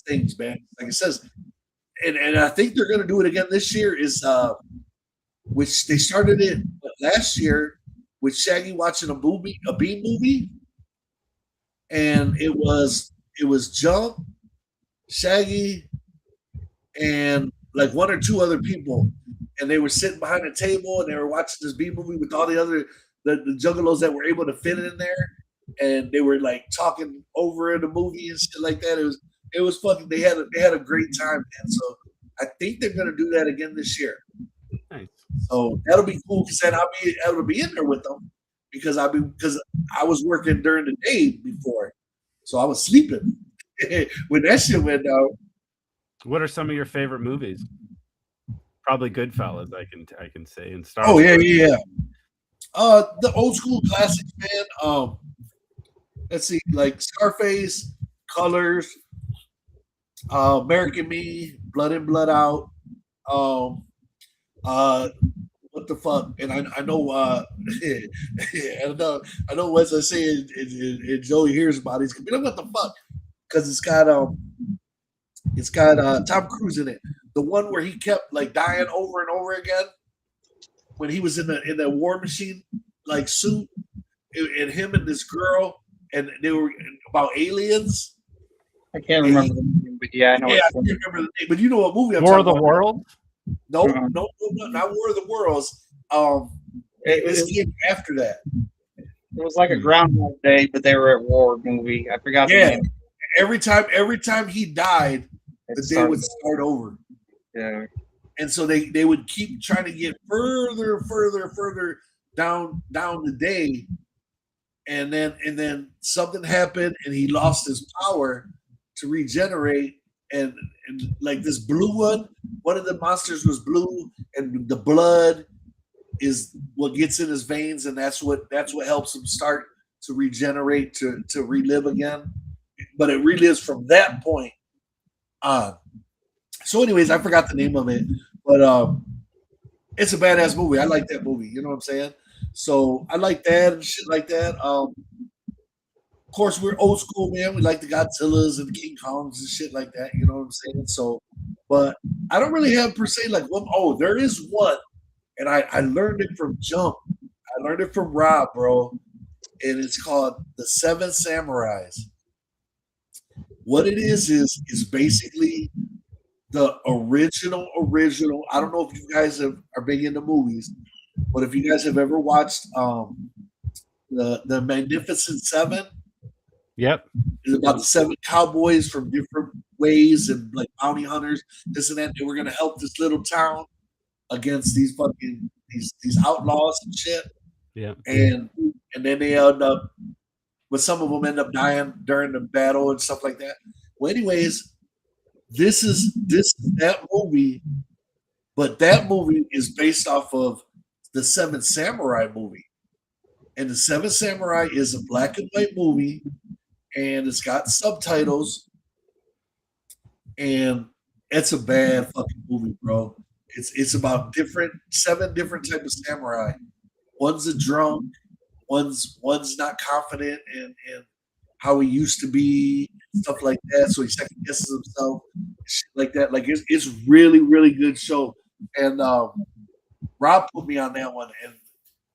things, man. Like it says, and I think they're gonna do it again this year. Is which they started it last year with Shaggy watching a B movie, and it was Jump, Shaggy, and like one or two other people, and they were sitting behind a table and they were watching this B movie with all the other the juggalos that were able to fit in there, and they were like talking over in the movie and shit like that. It was fucking. They had a great time, man. So I think they're gonna do that again this year. Nice. So that'll be cool because then I'll be able to be in there with them because I was working during the day before, so I was sleeping when that shit went down. What are some of your favorite movies? Probably Goodfellas, I can say. And Star Wars. Yeah. The old school classics, man. Let's see, like Scarface, Colors, American Me, Blood In, Blood Out. What the fuck? And I know, I know Wes I say, and Joey hears about it. You know what the fuck? Because it's got Tom Cruise in it. The one where he kept like dying over and over again when he was in the war machine like suit, and him and this girl, and they were about aliens. I can't remember the name, but yeah, I know. Yeah, I can't remember the name, but you know what movie I'm War of talking the about. World? No, not War of the Worlds. It came after that. It was like a Groundhog Day, but they were at war movie. I forgot the name. Every time he died, the day would start over. Yeah. And so they would keep trying to get further down the day. And then something happened and he lost his power to regenerate. And like this blue one of the monsters was blue, and the blood is what gets in his veins, and that's what helps him start to regenerate, to relive again. But it relives from that point on. So anyways, I forgot the name of it, but it's a badass movie. I like that movie, you know what I'm saying? So I like that and shit like that. Of course, we're old school, man. We like the Godzillas and the King Kongs and shit like that. You know what I'm saying? So, but I don't really have per se like one. Oh, there is one, and I learned it from Jump. I learned it from Rob, bro, and it's called The Seven Samurais. What it is basically the original. I don't know if you guys are big into movies, but if you guys have ever watched the Magnificent Seven. Yep. It's about the 7 cowboys from different ways and like bounty hunters, this and that. They were gonna help this little town against these fucking these outlaws and shit. Yeah. And then they end up, but some of them end up dying during the battle and stuff like that. Well, anyways, this is that movie, but that movie is based off of the 7 Samurai movie. And the 7 Samurai is a black and white movie. And it's got subtitles, and it's a bad fucking movie, bro. It's about 7 different types of samurai. One's a drunk, one's not confident in how he used to be, stuff like that. So he second guesses himself, shit like that. Like it's really, really good show. And Rob put me on that one,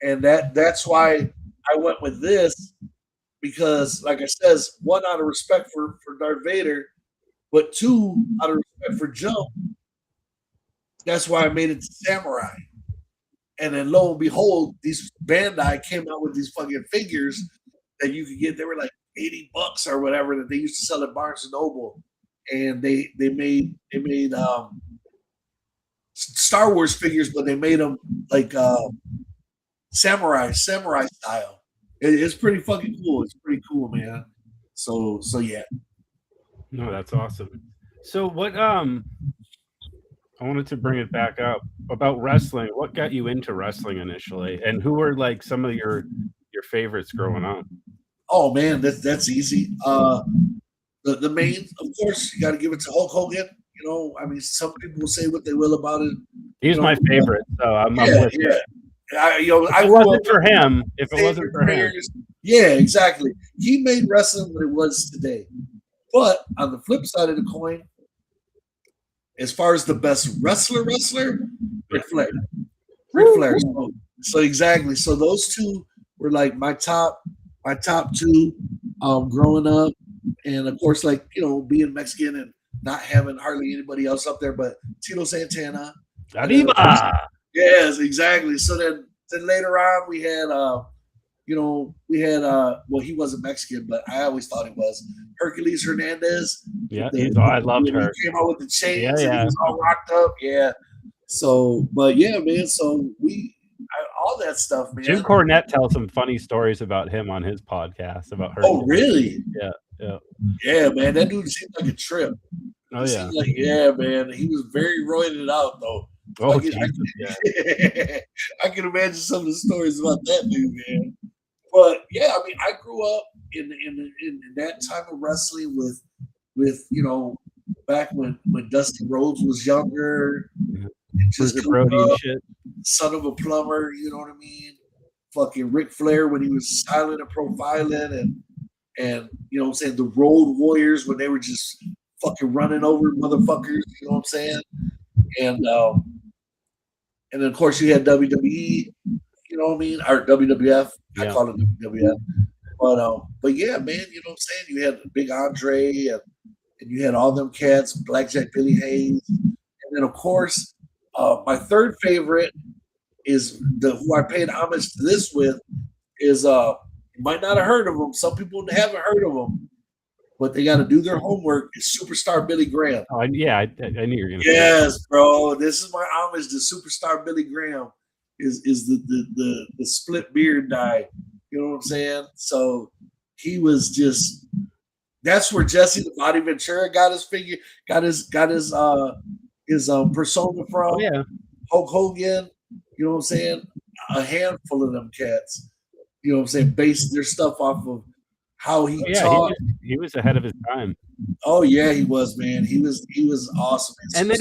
and that's why I went with this. Because, like I says, 1 out of respect for Darth Vader, but 2 out of respect for Jump. That's why I made it to Samurai. And then lo and behold, these Bandai came out with these fucking figures that you could get. They were like $80 or whatever that they used to sell at Barnes and Noble. And they made Star Wars figures, but they made them like samurai style. It's pretty fucking cool. It's pretty cool, man. So yeah. No, that's awesome. So what I wanted to bring it back up about wrestling. What got you into wrestling initially? And who were like some of your favorites growing up? Oh man, that's easy. The main, of course, you gotta give it to Hulk Hogan. You know, I mean, some people will say what they will about it. He's my favorite, so I'm with you. If it wasn't for him, yeah, exactly. He made wrestling what it was today. But on the flip side of the coin, as far as the best wrestler, Ric Flair. Ric Flair. So exactly. So those two were like my top two growing up. And of course, like, you know, being Mexican and not having hardly anybody else up there but Tito Santana. Arriba! Yes, exactly. So then later on we had well, he wasn't Mexican, but I always thought he was Hercules Hernandez. Yeah, I loved her. He came out with the chains Yeah, and he was all rocked up. Yeah. So, but yeah, man. So all that stuff, man. Jim Cornette tells some funny stories about him on his podcast about her. Oh, really? Yeah. Yeah, man. That dude seemed like a trip. Oh, yeah. Like, yeah, man. He was very roided out, though. Oh, I can imagine some of the stories about that dude, man. But yeah, I mean, I grew up in that time of wrestling with you know, back when Dusty Rhodes was younger, just Brody and shit. Son of a plumber, you know what I mean? Fucking Ric Flair when he was silent and profiling, and you know what I'm saying, the Road Warriors when they were just fucking running over motherfuckers, you know what I'm saying? And then of course you had WWE, you know what I mean, or WWF. I call it WWF. But yeah, man, you know what I'm saying? You had Big Andre and you had all them cats, Blackjack Billy Hayes, and then of course, my third favorite is who I paid homage to this with is you might not have heard of him. Some people haven't heard of him, but they got to do their homework. It's Superstar Billy Graham. Oh, yeah, I knew you were gonna. Yes, bro. This is my homage to Superstar Billy Graham. Is the split beard dye? You know what I'm saying? So he was just. That's where Jesse the Body Ventura got his figure, got his persona from. Oh, yeah. Hulk Hogan. You know what I'm saying? A handful of them cats. You know what I'm saying? Based their stuff off of how he taught. He was ahead of his time. Oh yeah, he was, man. He was awesome. And then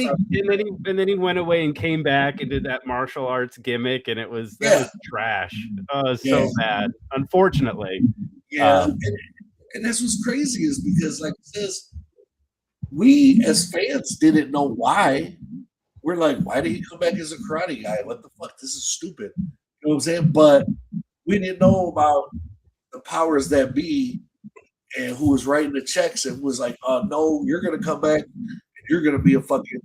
he went away and came back and did that martial arts gimmick, and that was trash. Oh, it was so bad. Unfortunately. Yeah. And that's what's crazy is because, like it says, we as fans didn't know why. We're like, why did he come back as a karate guy? What the fuck? This is stupid. You know what I'm saying? But we didn't know about the powers that be and who was writing the checks and was like, no, you're going to come back and you're going to be a fucking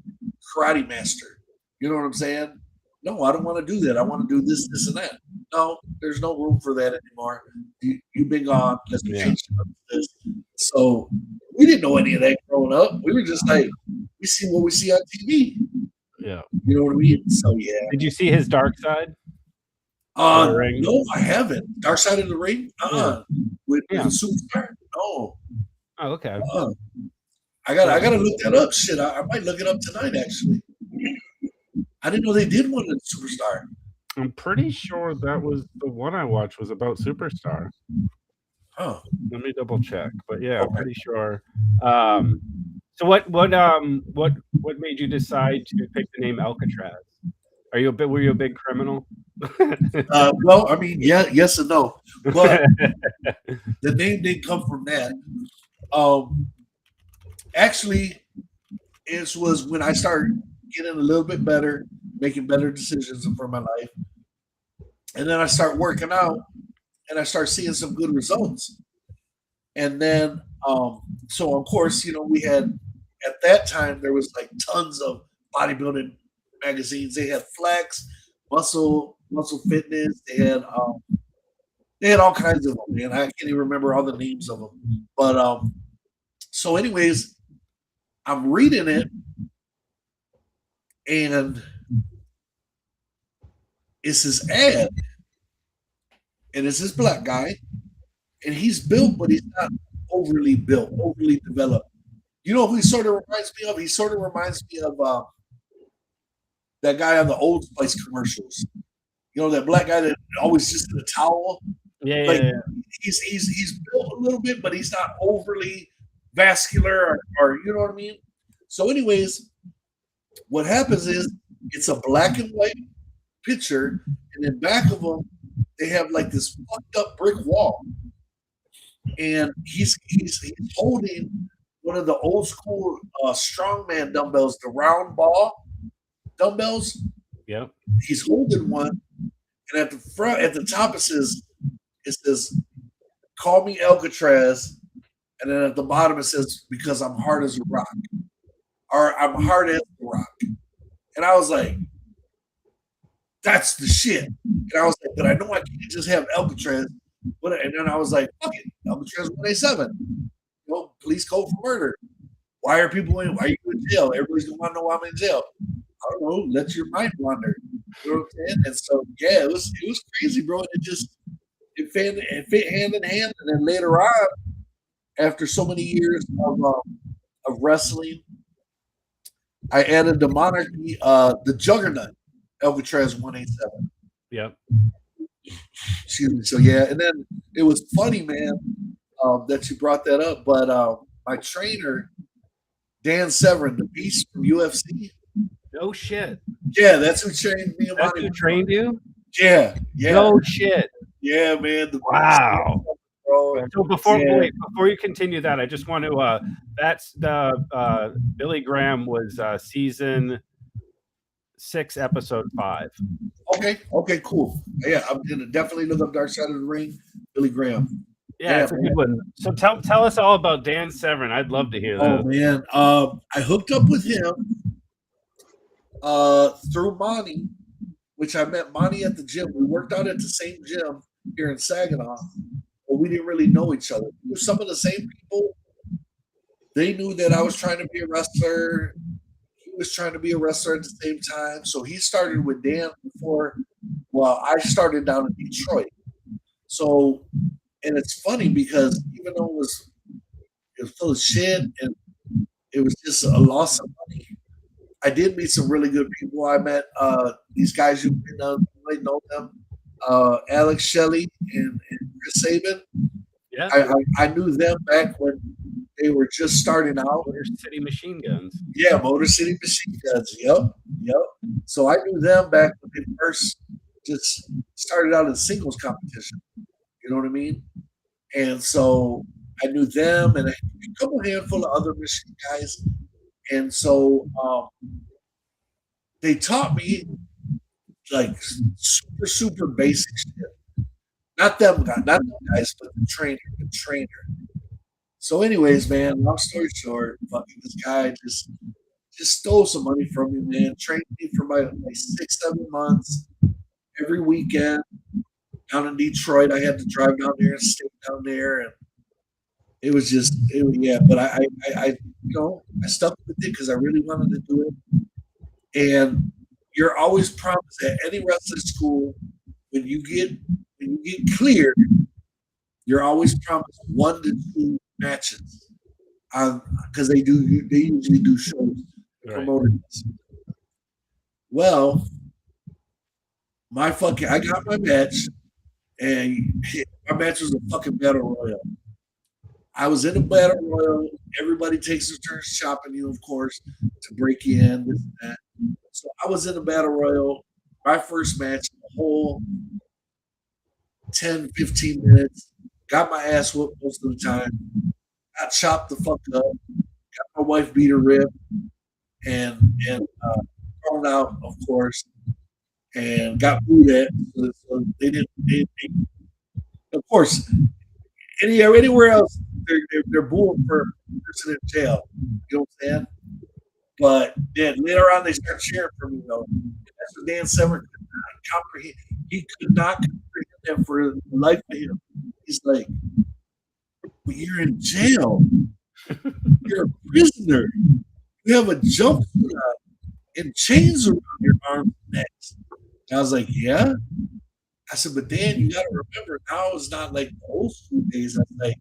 karate master. You know what I'm saying? No, I don't want to do that. I want to do this, this, and that. No, there's no room for that anymore. You've been gone. Let's change this. So we didn't know any of that growing up. We were just like, we see what we see on TV. Yeah. You know what I mean? So yeah. Did you see his dark side? No, I haven't. Dark Side of the Ring? With the Superstar? No. Oh, okay. I gotta look that up. Shit, I might look it up tonight. Actually, I didn't know they did one in Superstar. I'm pretty sure that was the one I watched was about Superstar. Oh, let me double check. But yeah, I'm pretty sure. So what made you decide to pick the name Alcatraz? Were you a big criminal? Well, I mean, yes and no. But the name didn't come from that. Actually, it was when I started getting a little bit better, making better decisions for my life. And then I start working out and I start seeing some good results. And then, so of course, you know, we had, at that time, there was like tons of bodybuilding magazines. They had Flex, Muscle Fitness. They had all kinds of them, man. I can't even remember all the names of them. But so anyways, I'm reading it, and it's this ad, and it's this black guy, and he's built, but he's not overly built, overly developed. You know who he sort of reminds me of? He sort of reminds me of that guy on the Old Spice commercials. You know, that black guy that always just in a towel. Yeah. He's built a little bit, but he's not overly vascular or you know what I mean? So anyways, what happens is it's a black and white picture, and in back of them, they have like this fucked up brick wall. And he's holding one of the old school strongman dumbbells, the round ball dumbbells. Yep. He's holding one, and at the front, at the top, it says, "Call me Alcatraz," and then at the bottom it says, "Because I'm hard as a rock," or "I'm hard as a rock." And I was like, "That's the shit." And I was like, "But I know I can't just have Alcatraz." And then I was like, "Fuck it, Alcatraz 187. Police code for murder. Why are people in? Why are you in jail? Everybody's gonna want to know why I'm in jail. I don't know. Let your mind wander." You know what I'm saying? And so yeah, it was crazy, bro. And it fit hand in hand. And then later on, after so many years of wrestling, I added the monarchy, the Juggernaut, Alcatraz 187. Yep. Excuse me. So yeah, and then it was funny, man, that you brought that up. But my trainer, Dan Severn, the Beast from UFC. No shit. Yeah, that's who trained me. That's who trained you? Yeah. No shit. Yeah, man. Wow. Bro. So before you continue that, I just want to that's the Billy Graham was season 6, episode 5. Okay, cool. Yeah, I'm gonna definitely look up Dark Side of the Ring, Billy Graham. Yeah, it's a good one. So tell us all about Dan Severn. I'd love to hear that. Oh man, I hooked up with him through Manny, which I met Manny at the gym. We worked out at the same gym here in Saginaw, but we didn't really know each other. We were some of the same people. They knew that I was trying to be a wrestler. He was trying to be a wrestler at the same time. So he started with Dan before. Well, I started down in Detroit. So, and it's funny because even though it was full of shit and it was just a loss of money, I did meet some really good people. I met these guys you might know them, Alex Shelley and Chris Sabin. Yeah, I knew them back when they were just starting out. Motor City Machine Guns. Yeah, Motor City Machine Guns. Yep. So I knew them back when they first just started out in singles competition. You know what I mean? And so I knew them and a couple handful of other machine guys. And so they taught me like super basic shit. Not them guys, but the trainer. So, anyways, man, long story short, fucking this guy just stole some money from me, man. Trained me for my 6-7 months every weekend down in Detroit. I had to drive down there and stay down there, and it was just, But I stuck with it because I really wanted to do it. And you're always promised at any wrestling school when you get cleared, you're always promised 1 to 2 matches, because they usually do shows, promoters. Well, I got my match, and my match was a fucking battle royal. I was in a battle royal. Everybody takes their turns chopping you, of course, to break you in, this and that. So I was in a battle royal. My first match, the whole 10, 15 minutes. Got my ass whooped most of the time. Got chopped the fuck up. Got my wife beat her rib. And thrown out, of course. And got booed at. So they didn't. Of course, anywhere else, they're booing for a person in jail. You know what I'm saying? But then later on, they start cheering for me, though. That's what Dan Severn could not comprehend. He could not comprehend that for the life of him. He's like, "But you're in jail. You're a prisoner. You have a jumpsuit on and chains around your arms and necks." And I was like, "Yeah." I said, "But Dan, you got to remember, now it's not like the old school days." I was like,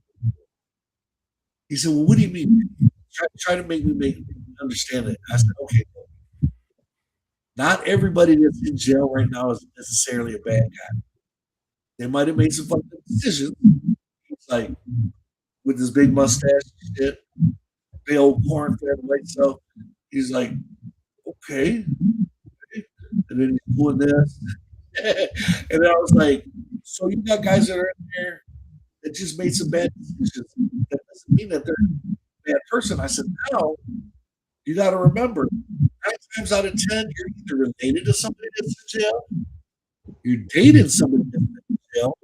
he said, "Well, what do you mean? Try to make me understand it." I said, "Okay, not everybody that's in jail right now is necessarily a bad guy. They might have made some fucked up decisions." It's like with his big mustache and shit, big old corn fed white self. He's like, "Okay," and then he's doing this, and then I was like, "So you got guys that are in there that just made some bad decisions. That doesn't mean that they're bad person. I said, now you got to remember, 9 times out of 10, you're either related to somebody that's in jail, you're dating somebody that's in jail,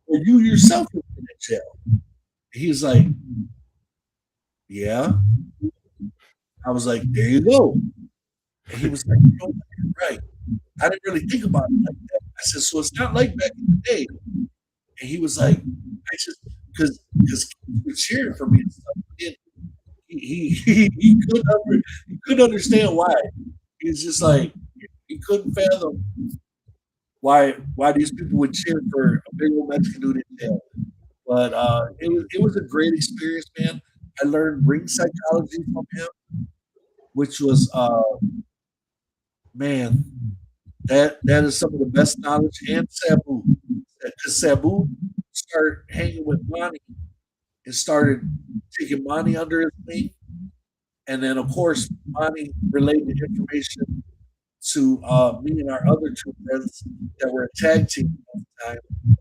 or you yourself have been in jail. He's like, yeah. I was like, there you go. And he was like, you know, you're right. I didn't really think about it like that. I said, so it's not like back in the day. And he was like, I just because he was cheering for me and stuff. And he couldn't understand why. He's just like he couldn't fathom why these people would cheer for a big old Mexican dude in jail. But it was a great experience, man. I learned ring psychology from him, which was man, that is some of the best knowledge. And Sabu, because Sabu started hanging with Manny and started taking Manny under his wing, and then of course Manny relayed the information to me and our other two friends that were a tag team at the time,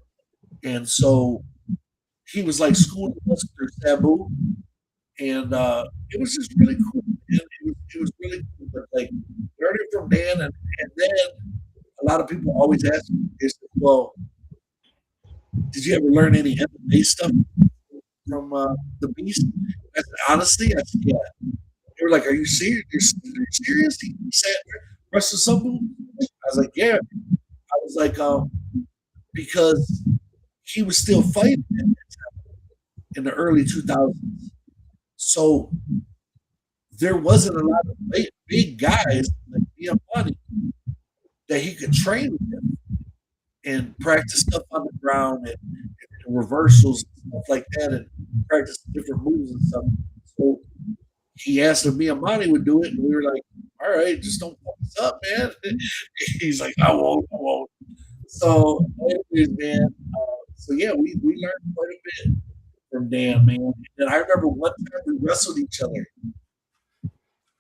and so he was like schooling us through Sabu, and it was just really cool. It was really cool, but like learning from Dan, and then a lot of people always ask me, they said, well, did you ever learn any MMA stuff from the Beast? I said, honestly, I said, yeah. They were like, are you serious? You're serious? He said, wrestle someone? I was like, yeah. I was like, because he was still fighting at that time in the early 2000s. So there wasn't a lot of big guys like Money that he could train with him and practice stuff on the ground and reversals and stuff like that and practice different moves and stuff. So he asked if me and Monty would do it, and we were like, all right, just don't fuck us up, man. He's like, I won't. So anyways, man, so yeah, we learned quite a bit from Dan, man. And I remember one time we wrestled each other.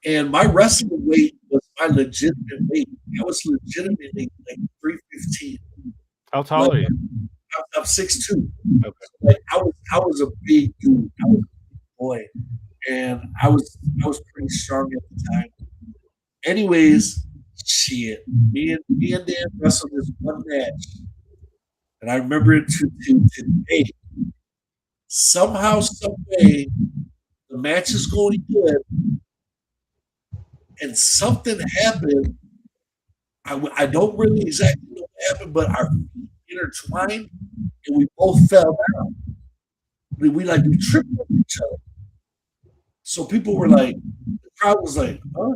And my wrestling weight was my legitimate weight. I was legitimately like 315. How tall are you? I'm 6'2". Okay. Like I was a big dude. I was a big boy, and I was pretty strong at the time. Anyways, shit. Me and Dan wrestled this one match, and I remember it to today. Somehow, some way, the match is going good, and something happened. I don't really exactly know what happened, but our feet intertwined, and we both fell down. We tripped over each other. So people were like, the crowd was like, huh?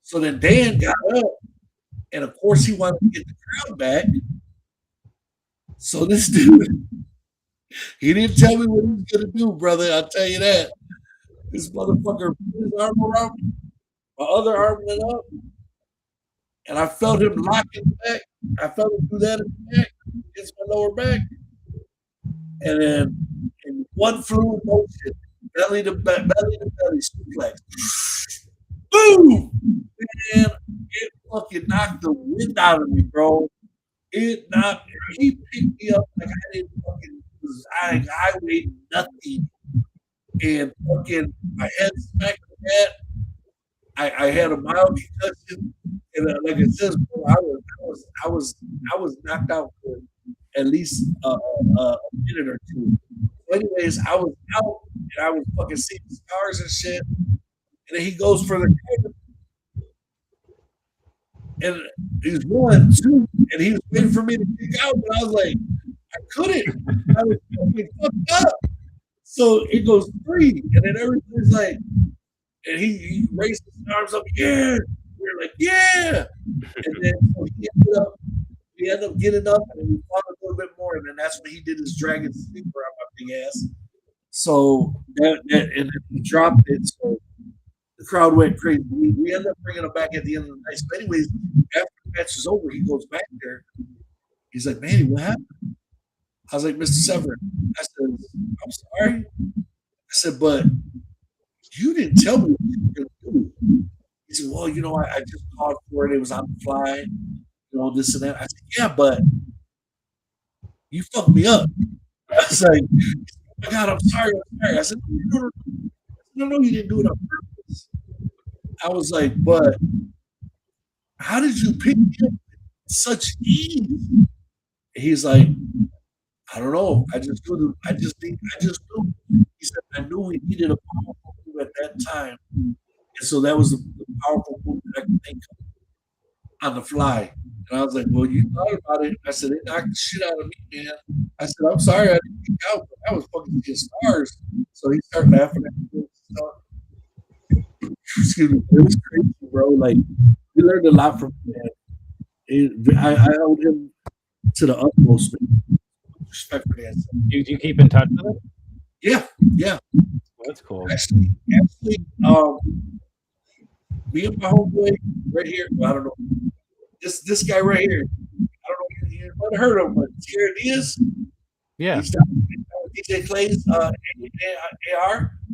So then Dan got up, and of course he wanted to get the crowd back. So this dude, he didn't tell me what he was gonna do, brother. I'll tell you that. This motherfucker put his arm around me. My other arm went up, and I felt him lock it back. I felt him do that in the back, against my lower back. And then in one fluid motion, belly to belly suplex. Boom! Man, it fucking knocked the wind out of me, bro. He picked me up like I didn't fucking, I weighed nothing. And fucking, my head smacked the head. I had a mild concussion, and like it says, bro, I was knocked out for at least a minute or two. So anyways, I was out, and I was fucking seeing stars and shit. And then he goes for the cover, and he's 1, 2, and he was waiting for me to kick out, but I was like, I couldn't. I was fucking fucked up. So it goes 3, and then everybody's like. And he raised his arms up, yeah. We were like, yeah. And then so he ended up getting up, and we fought a little bit more, and then that's when he did his dragon sleeper on my big ass. So and then he dropped it. So the crowd went crazy. We ended up bringing him back at the end of the night. So anyways, after the match is over, he goes back there. He's like, Manny, what happened? I was like, Mr. Severin. I said, I'm sorry. I said, but you didn't tell me what you were going to do. He said, well, I just called for it. It was on the fly, this and that. I said, yeah, but you fucked me up. I was like, my God, I'm sorry. I said, no, you didn't do it on purpose. I was like, but how did you pick me up with such ease? He's like, I don't know. I just knew. I just knew. He said, I knew we needed a powerful move at that time. And so that was the powerful move that I could think of on the fly. And I was like, well, you thought about it. I said, it knocked the shit out of me, man. I said, I'm sorry I didn't kick out, but I was fucking just stars. So he started laughing at me. Excuse me. It was crazy, bro. Like, we learned a lot from him. I held him to the utmost, man. Respect for that. Do you keep in touch with him? Yeah, yeah. Well, that's cool. Actually, me and my homeboy right here. Well, I don't know. This guy right here. I don't know if you might have heard of him, but here it is. Yeah. He's down with DJ Clay's AR.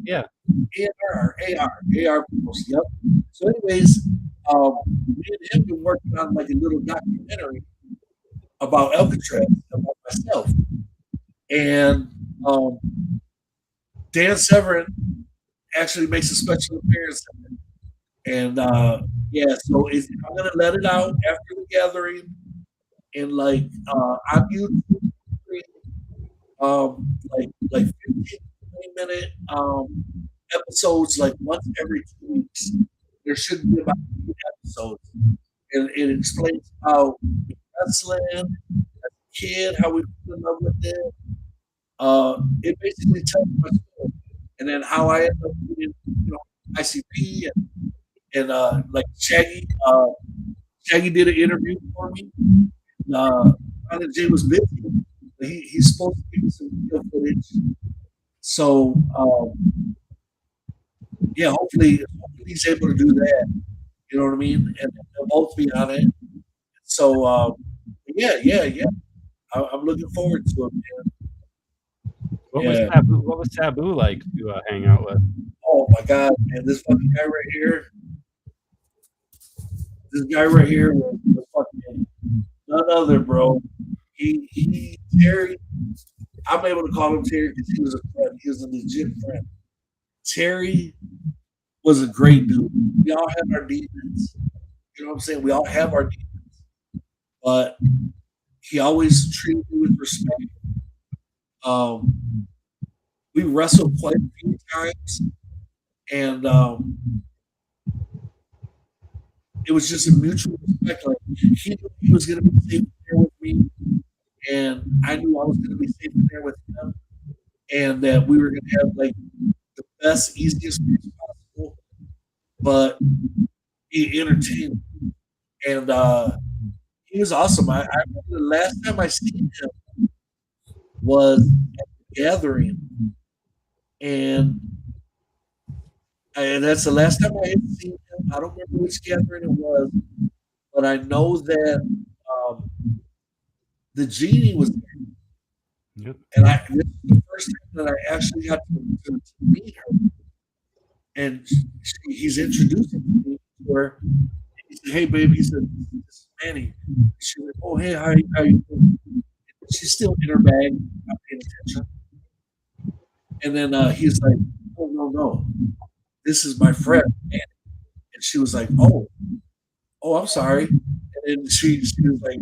Yeah. AR. Yep. So, anyways, me and him been working on like a little documentary about Alcatraz, about myself, and Dan Severin actually makes a special appearance in it. And yeah, so I'm gonna let it out after the gathering, and like on YouTube, like 15-20 minute episodes, like once every 2 weeks. There should be about 8 episodes, and it explains how wrestling as a kid, how we fell in love with it. It basically tells my story, and then how I ended up doing, ICP and like Shaggy. Shaggy did an interview for me. Brandon J was busy. He's supposed to give me some video footage. So yeah, hopefully he's able to do that. You know what I mean? And they'll both be on it. So yeah. I'm looking forward to it, man. What was Taboo like to hang out with? Oh my God, man! This fucking guy right here. This guy right here was fucking none other, bro. He Terry. I'm able to call him Terry because he was a friend. He was a legit friend. Terry was a great dude. We all have our demons. You know what I'm saying? We all have our demons. But he always treated me with respect. We wrestled quite a few times, and it was just a mutual respect. Like he knew he was going to be safe there with me, and I knew I was going to be safe there with him, and that we were going to have like the best, easiest race possible. But he entertained me, and he was awesome. I remember the last time I seen him was at the gathering, and that's the last time I had seen him. I don't remember which gathering it was, but I know that the genie was there. Yep. And this is the first time that I actually got to meet her. And he's introducing me to her. He said, "Hey, baby," he said, "This is Manny." She's like, "Oh, hey, how you doing?" She's still in her bag, not paying attention. And then he's like, "Oh, no. This is my friend, Manny." And she was like, "Oh, I'm sorry." And then she was like,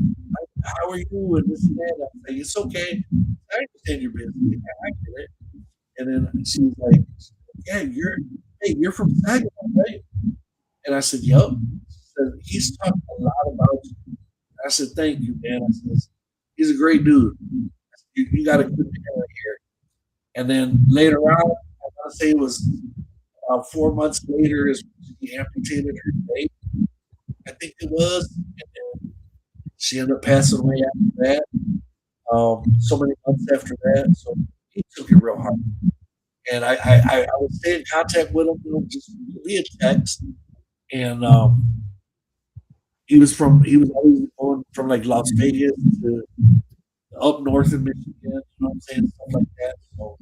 "How are you?" And this and that. I was like, "It's okay. I understand you're busy. I get it." And then she was like, "Yeah, you're from Saginaw, right?" And I said, "Yup." She said, "He's talking a lot about you." I said, "Thank you, man." I said, "He's a great dude. You got a good man right here." And then later on, I want to say it was 4 months later, is when she amputated her leg. I think it was. And then she ended up passing away after that. So many months after that. So he took it real hard. And I would stay in contact with him, just via text. And he was always going from like Las Vegas to up north in Michigan, you know what I'm saying? Stuff like that. So,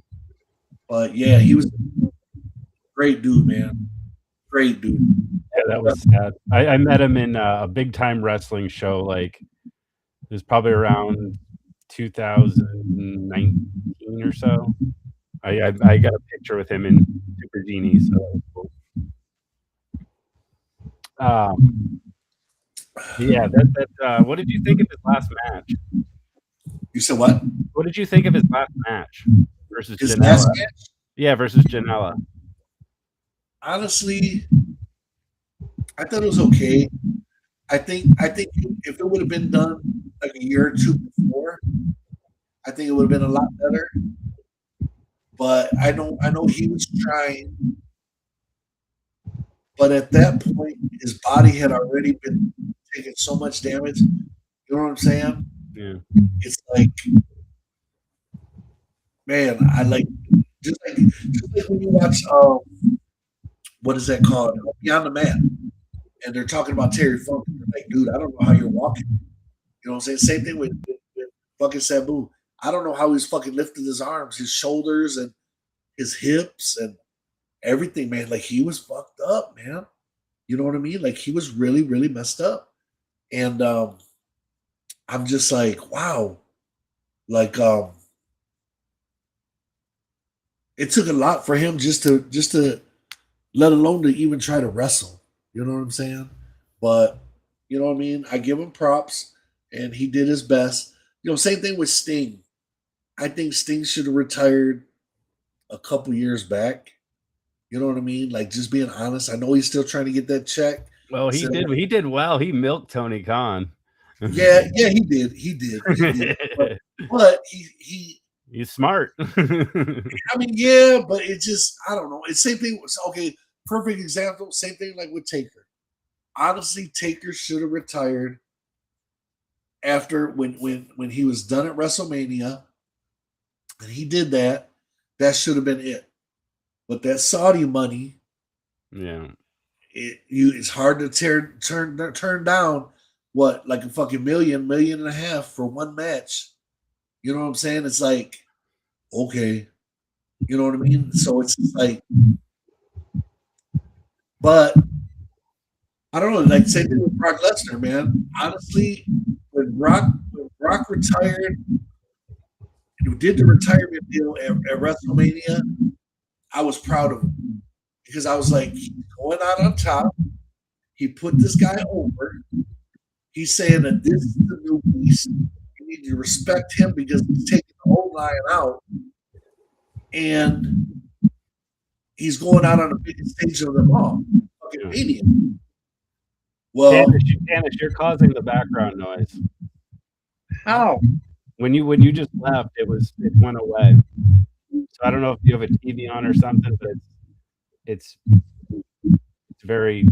but yeah, he was a great dude, man. Great dude. Yeah, that was sad. I met him in a big time wrestling show. Like it was probably around 2019 or so. I got a picture with him in Super Genie. So that was cool. Yeah, what did you think of his last match? You said what? What did you think of his last match versus His Janela? last match? Yeah, versus Janela. Honestly, I thought it was okay. I think if it would have been done like a year or two before, I think it would have been a lot better. But I know he was trying. But at that point, his body had already been taking so much damage. You know what I'm saying? Yeah. It's like, man, I like just like when you watch what is that called? Beyond the Mat. And they're talking about Terry Funk. They're like, dude, I don't know how you're walking. You know what I'm saying? Same thing with fucking Sabu. I don't know how he's fucking lifting his arms, his shoulders, and his hips, and everything, man. Like he was fucked up, man. You know what I mean? Like he was really, really messed up. And I'm just like, wow. Like it took a lot for him just to let alone to even try to wrestle. You know what I'm saying? But you know what I mean? I give him props and he did his best. You know, same thing with Sting. I think Sting should have retired a couple years back. You know what I mean? Like just being honest. I know he's still trying to get that check. Well, he did. He did well. He milked Tony Khan. Yeah, he did. He did. But he's smart. I mean, yeah, but it just I don't know. It's same thing. Okay, perfect example. Same thing like with Taker. Honestly, Taker should have retired after when he was done at WrestleMania, and he did that. That should have been it. But that Saudi money, yeah, it's hard to turn down. What, like a fucking million and a half for one match? You know what I'm saying? It's like, okay, you know what I mean? So it's like, but I don't know. Like same thing with Brock Lesnar, man. Honestly, when Brock retired, he did the retirement deal at WrestleMania. I was proud of him because I was like, he's going out on top. He put this guy over. He's saying that this is the new beast. You need to respect him because he's taking the whole line out. And he's going out on the biggest stage of them all. Fucking Mania. Well, Candace, you're causing the background noise. How? When you just left, it went away. So I don't know if you have a TV on or something, but it's very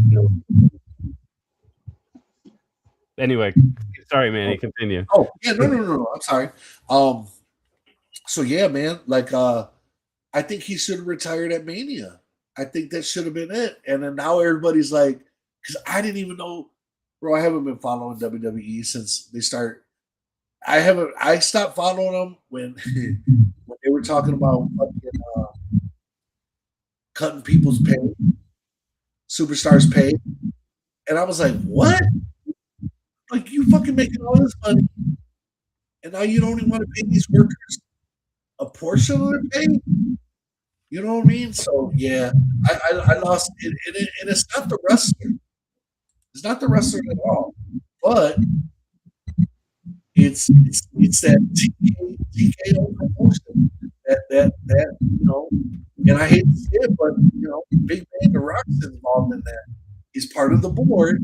Anyway, sorry, Manny, continue. Oh, yeah, no. I'm sorry. So yeah, man, like I think he should have retired at Mania. I think that should have been it. And then now everybody's like, because I didn't even know, bro. I haven't been following WWE since they start. I stopped following them when they were talking about cutting people's pay, superstars' pay, and I was like, what? Like you fucking making all this money, and now you don't even want to pay these workers a portion of their pay. You know what I mean? So yeah, I lost it, and it's not the wrestler. It's not the wrestler at all, but it's that TKO promotion that you know. And I hate to say it, but you know, Big Man The Rock's involved in that. He's part of the board,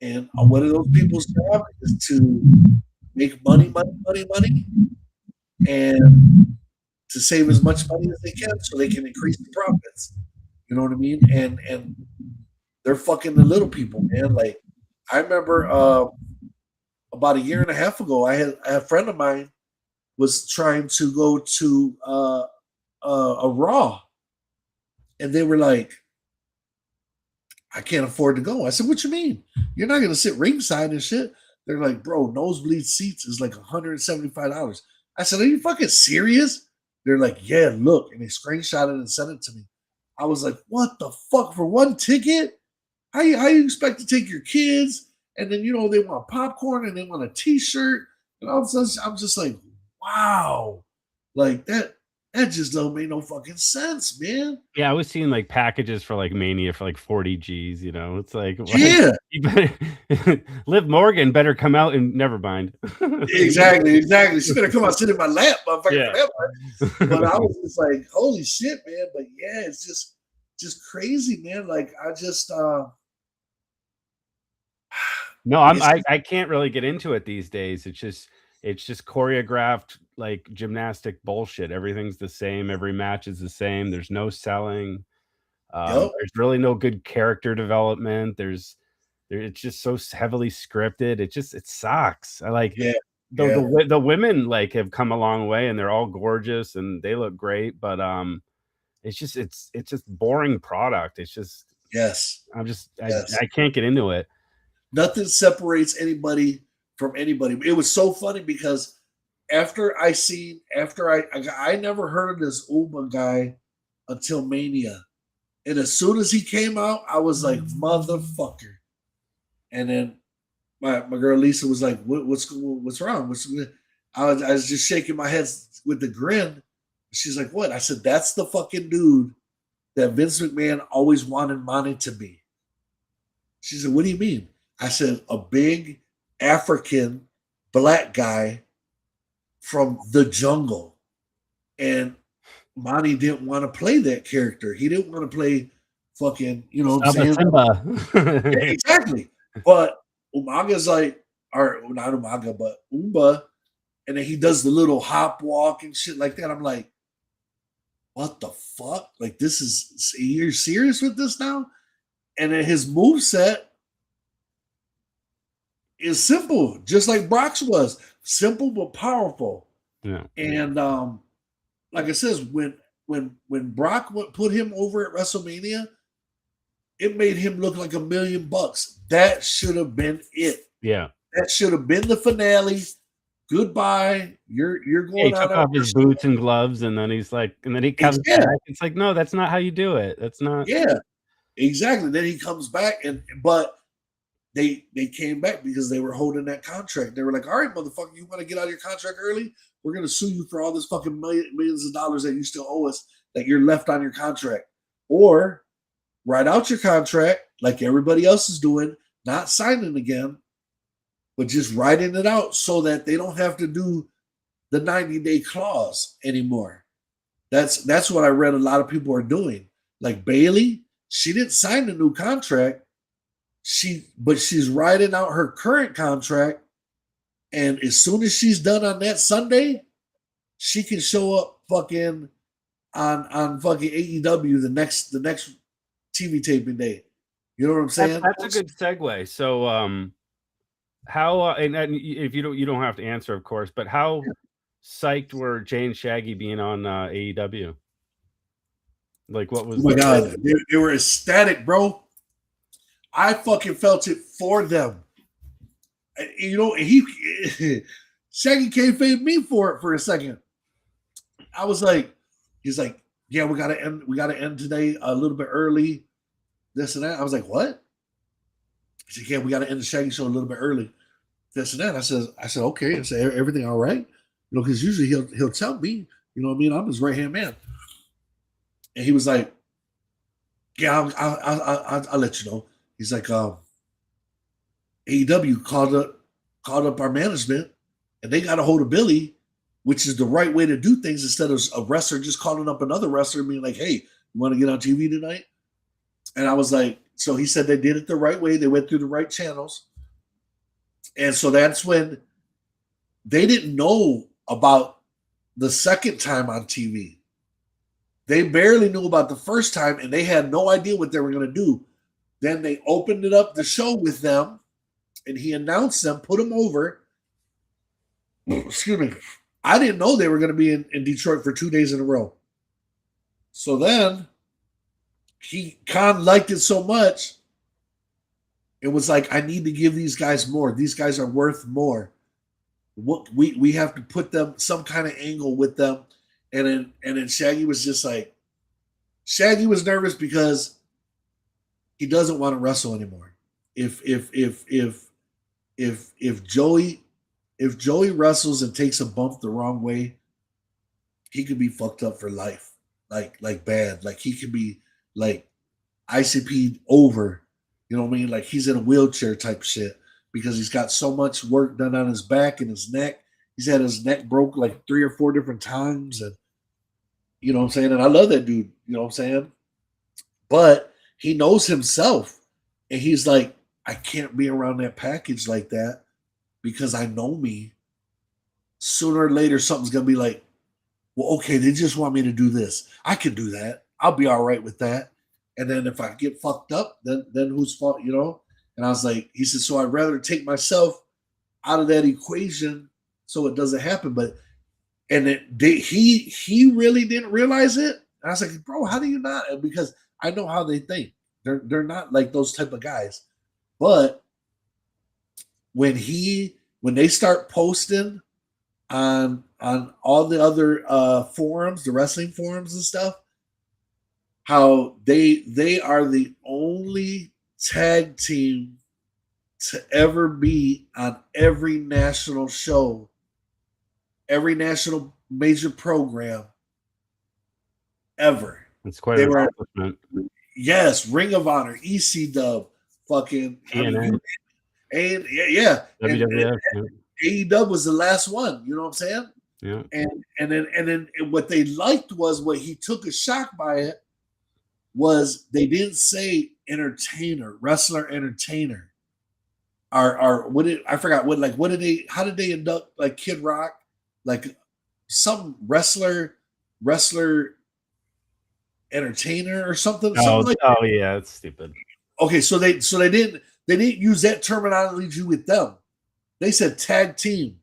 and one of those people's job is to make money, and to save as much money as they can so they can increase the profits. You know what I mean? And they're fucking the little people, man. Like I remember about a year and a half ago, I had a friend of mine was trying to go to a Raw, and they were like, I can't afford to go. I said, what you mean? You're not going to sit ringside and shit? They're like, bro, nosebleed seats is like $175. I said, are you fucking serious? They're like, yeah, look. And they screenshot it and sent it to me. I was like, what the fuck for one ticket? How you expect to take your kids? And then, you know, they want popcorn and they want a t-shirt. And all of a sudden, I'm just like, wow. Like that. That just don't make no fucking sense, man. Yeah, I was seeing like packages for like Mania for like 40 G's, you know. It's like what? Yeah, You better Liv Morgan better come out and never mind. exactly. She better come out sit in my lap, motherfucker, Yeah. for that one. But I was just like, holy shit, man. But yeah, it's just crazy, man. Like I just No, it's I can't really get into it these days. It's just choreographed like gymnastic bullshit. Everything's the same. Every match is the same. There's no selling. yep, There's really no good character development. It's just so heavily scripted. It sucks. I like yeah, the yeah, the women like have come a long way and they're all gorgeous and they look great, but it's just boring product. It's just yes, yes. I can't get into it. Nothing separates anybody from anybody. It was so funny because I never heard of this Uma guy until Mania. And as soon as he came out, I was like, motherfucker. And then my girl Lisa was like, what's wrong? I was just shaking my head with the grin. She's like, what? I said, that's the fucking dude that Vince McMahon always wanted Manny to be. She said, what do you mean? I said, a big African black guy from the jungle. And Manny didn't want to play that character. He didn't want to play fucking, you know what I'm saying? Simba. Yeah, exactly. But Umaga's like, or not Umaga, but Umba. And then he does the little hop walk and shit like that. I'm like, what the fuck? Like, you're serious with this now? And then his move set is simple, just like Brock's was. Simple but powerful. Yeah. And like I says, when Brock put him over at WrestleMania, it made him look like $1 million. That should have been it. Yeah. That should have been the finale. Goodbye. You're going Yeah, he took off his boots and gloves, and then he's like, and then he comes back. It's like, no, that's not how you do it. That's not. Yeah, exactly. Then he comes back, but they came back because they were holding that contract. They were like, all right, motherfucker, you want to get out of your contract early? We're going to sue you for all this fucking millions of dollars that you still owe us that you're left on your contract. Or write out your contract like everybody else is doing, not signing again, but just writing it out so that they don't have to do the 90-day clause anymore. That's what I read a lot of people are doing. Like Bailey, she didn't sign a new contract. But she's writing out her current contract, and as soon as she's done on that Sunday, she can show up fucking on fucking AEW the next TV taping day. You know what I'm saying? That's a good segue. So, how and if you don't have to answer, of course, but how psyched were Jay and Shaggy being on AEW? Like, what was? Oh my god, they were ecstatic, bro. I fucking felt it for them. You know, Shaggy kayfabed me for it for a second. I was like, he's like, yeah, we gotta end today a little bit early. This and that. I was like, what? He said, yeah, we gotta end the Shaggy show a little bit early. This and that. I said, okay. I said, everything all right? You know, because usually he'll tell me, you know what I mean? I'm his right hand man. And he was like, yeah, I'll let you know. He's like, AEW called up our management, and they got a hold of Billy, which is the right way to do things instead of a wrestler just calling up another wrestler and being like, hey, you want to get on TV tonight? And I was like, so he said they did it the right way. They went through the right channels. And so that's when they didn't know about the second time on TV. They barely knew about the first time, and they had no idea what they were going to do. Then they opened it up the show with them, and he announced them, put them over. Excuse me. I didn't know they were going to be in Detroit for 2 days in a row. So then Khan liked it so much, it was like, I need to give these guys more. These guys are worth more. What we have to put them some kind of angle with them. And then Shaggy was just like, Shaggy was nervous because he doesn't want to wrestle anymore. If Joey wrestles and takes a bump the wrong way, he could be fucked up for life, like bad. Like he could be like ICP over. You know what I mean? Like he's in a wheelchair type shit because he's got so much work done on his back and his neck. He's had his neck broke like 3 or 4 different times, and you know what I'm saying. And I love that dude. You know what I'm saying? But he knows himself, and he's like, I can't be around that package like that because I know me. Sooner or later, something's gonna be like, well, okay, they just want me to do this. I can do that. I'll be all right with that. And then if I get fucked up, then whose fault, you know? And I was like, he said, so I'd rather take myself out of that equation so it doesn't happen. But and he really didn't realize it. And I was like, bro, how do you not? Because I know how they think. They're not like those type of guys. But when they start posting on all the other forums, the wrestling forums and stuff, how they are the only tag team to ever be on every national show, every national major program ever. It's quite an accomplishment. Yes, Ring of Honor, EC Dub, fucking TNA. And yeah. WWF. And AEW was the last one, you know what I'm saying? Yeah. And then what they liked was what he took a shock by it was they didn't say entertainer, wrestler entertainer. Or what did I forgot what did they how did they induct like Kid Rock? Like some wrestler entertainer or something. Like oh yeah, it's stupid. Okay, so they didn't use that terminology with them. They said tag team.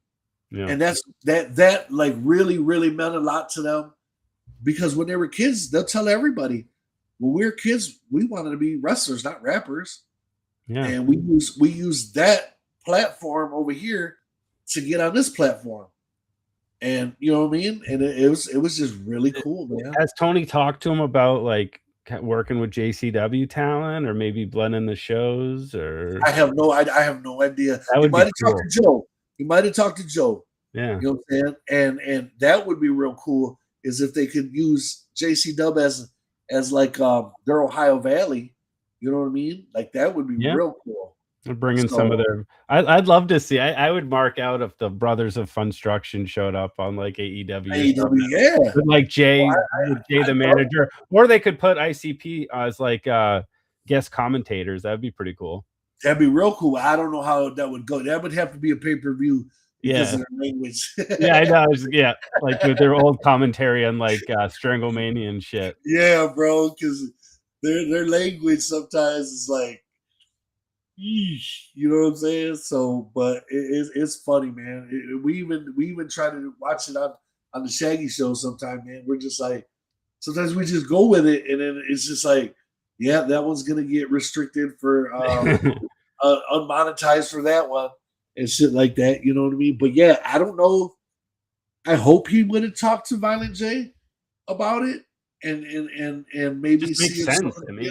Yeah. And that like really, really meant a lot to them because when they were kids, they'll tell everybody, when we were kids, we wanted to be wrestlers, not rappers. Yeah. And we use that platform over here to get on this platform. And you know what I mean? And it was just really cool, man. Has Tony talked to him about like working with JCW talent or maybe blending the shows? Or I have no idea. He might have talked to Joe. He might have talked to Joe. Yeah. You know what I'm saying? And that would be real cool is if they could use JC Dub as like their Ohio Valley. You know what I mean? Like that would be real cool. Bringing some of their I'd love to see. I would mark out if the Brothers of Funstruction showed up on like AEW. Yeah. With like Jay the manager. Or they could put ICP as like guest commentators. That'd be pretty cool. That'd be real cool. I don't know how that would go. That would have to be a pay-per-view because of their language. Yeah, I know. Yeah, like with their old commentary on like Stranglemania and shit. Yeah, bro, because their language sometimes is like, yeesh, you know what I'm saying? So, but it's funny, man. We even try to watch it on the Shaggy Show sometime, man. We're just like, sometimes we just go with it, and then it's just like, yeah, that one's gonna get restricted for unmonetized for that one and shit like that. You know what I mean? But yeah, I don't know. I hope he would have talked to Violent J about it and maybe just makes sense to me.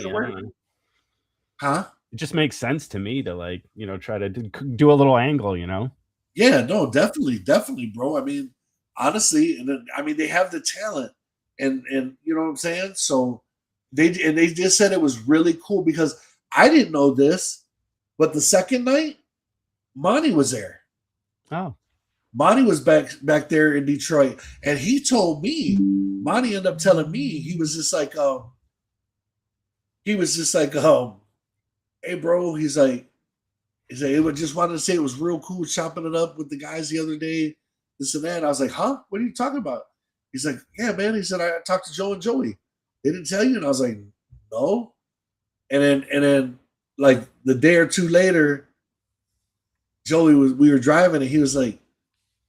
Huh? It just makes sense to me to like, you know, try to do a little angle, you know? Yeah, no, definitely, bro. I mean, honestly, and then, I mean, they have the talent and you know what I'm saying? So they just said it was really cool because I didn't know this, but the second night, Manny was there. Oh. Manny was back there in Detroit, and he told me, Manny ended up telling me, he was just like, hey bro, he's like, I just wanted to say it was real cool chopping it up with the guys the other day, this and that. I was like, huh? What are you talking about? He's like, yeah, man. He said, I talked to Joe and Joey. They didn't tell you? And I was like, no. And then like the day or two later, we were driving and he was like,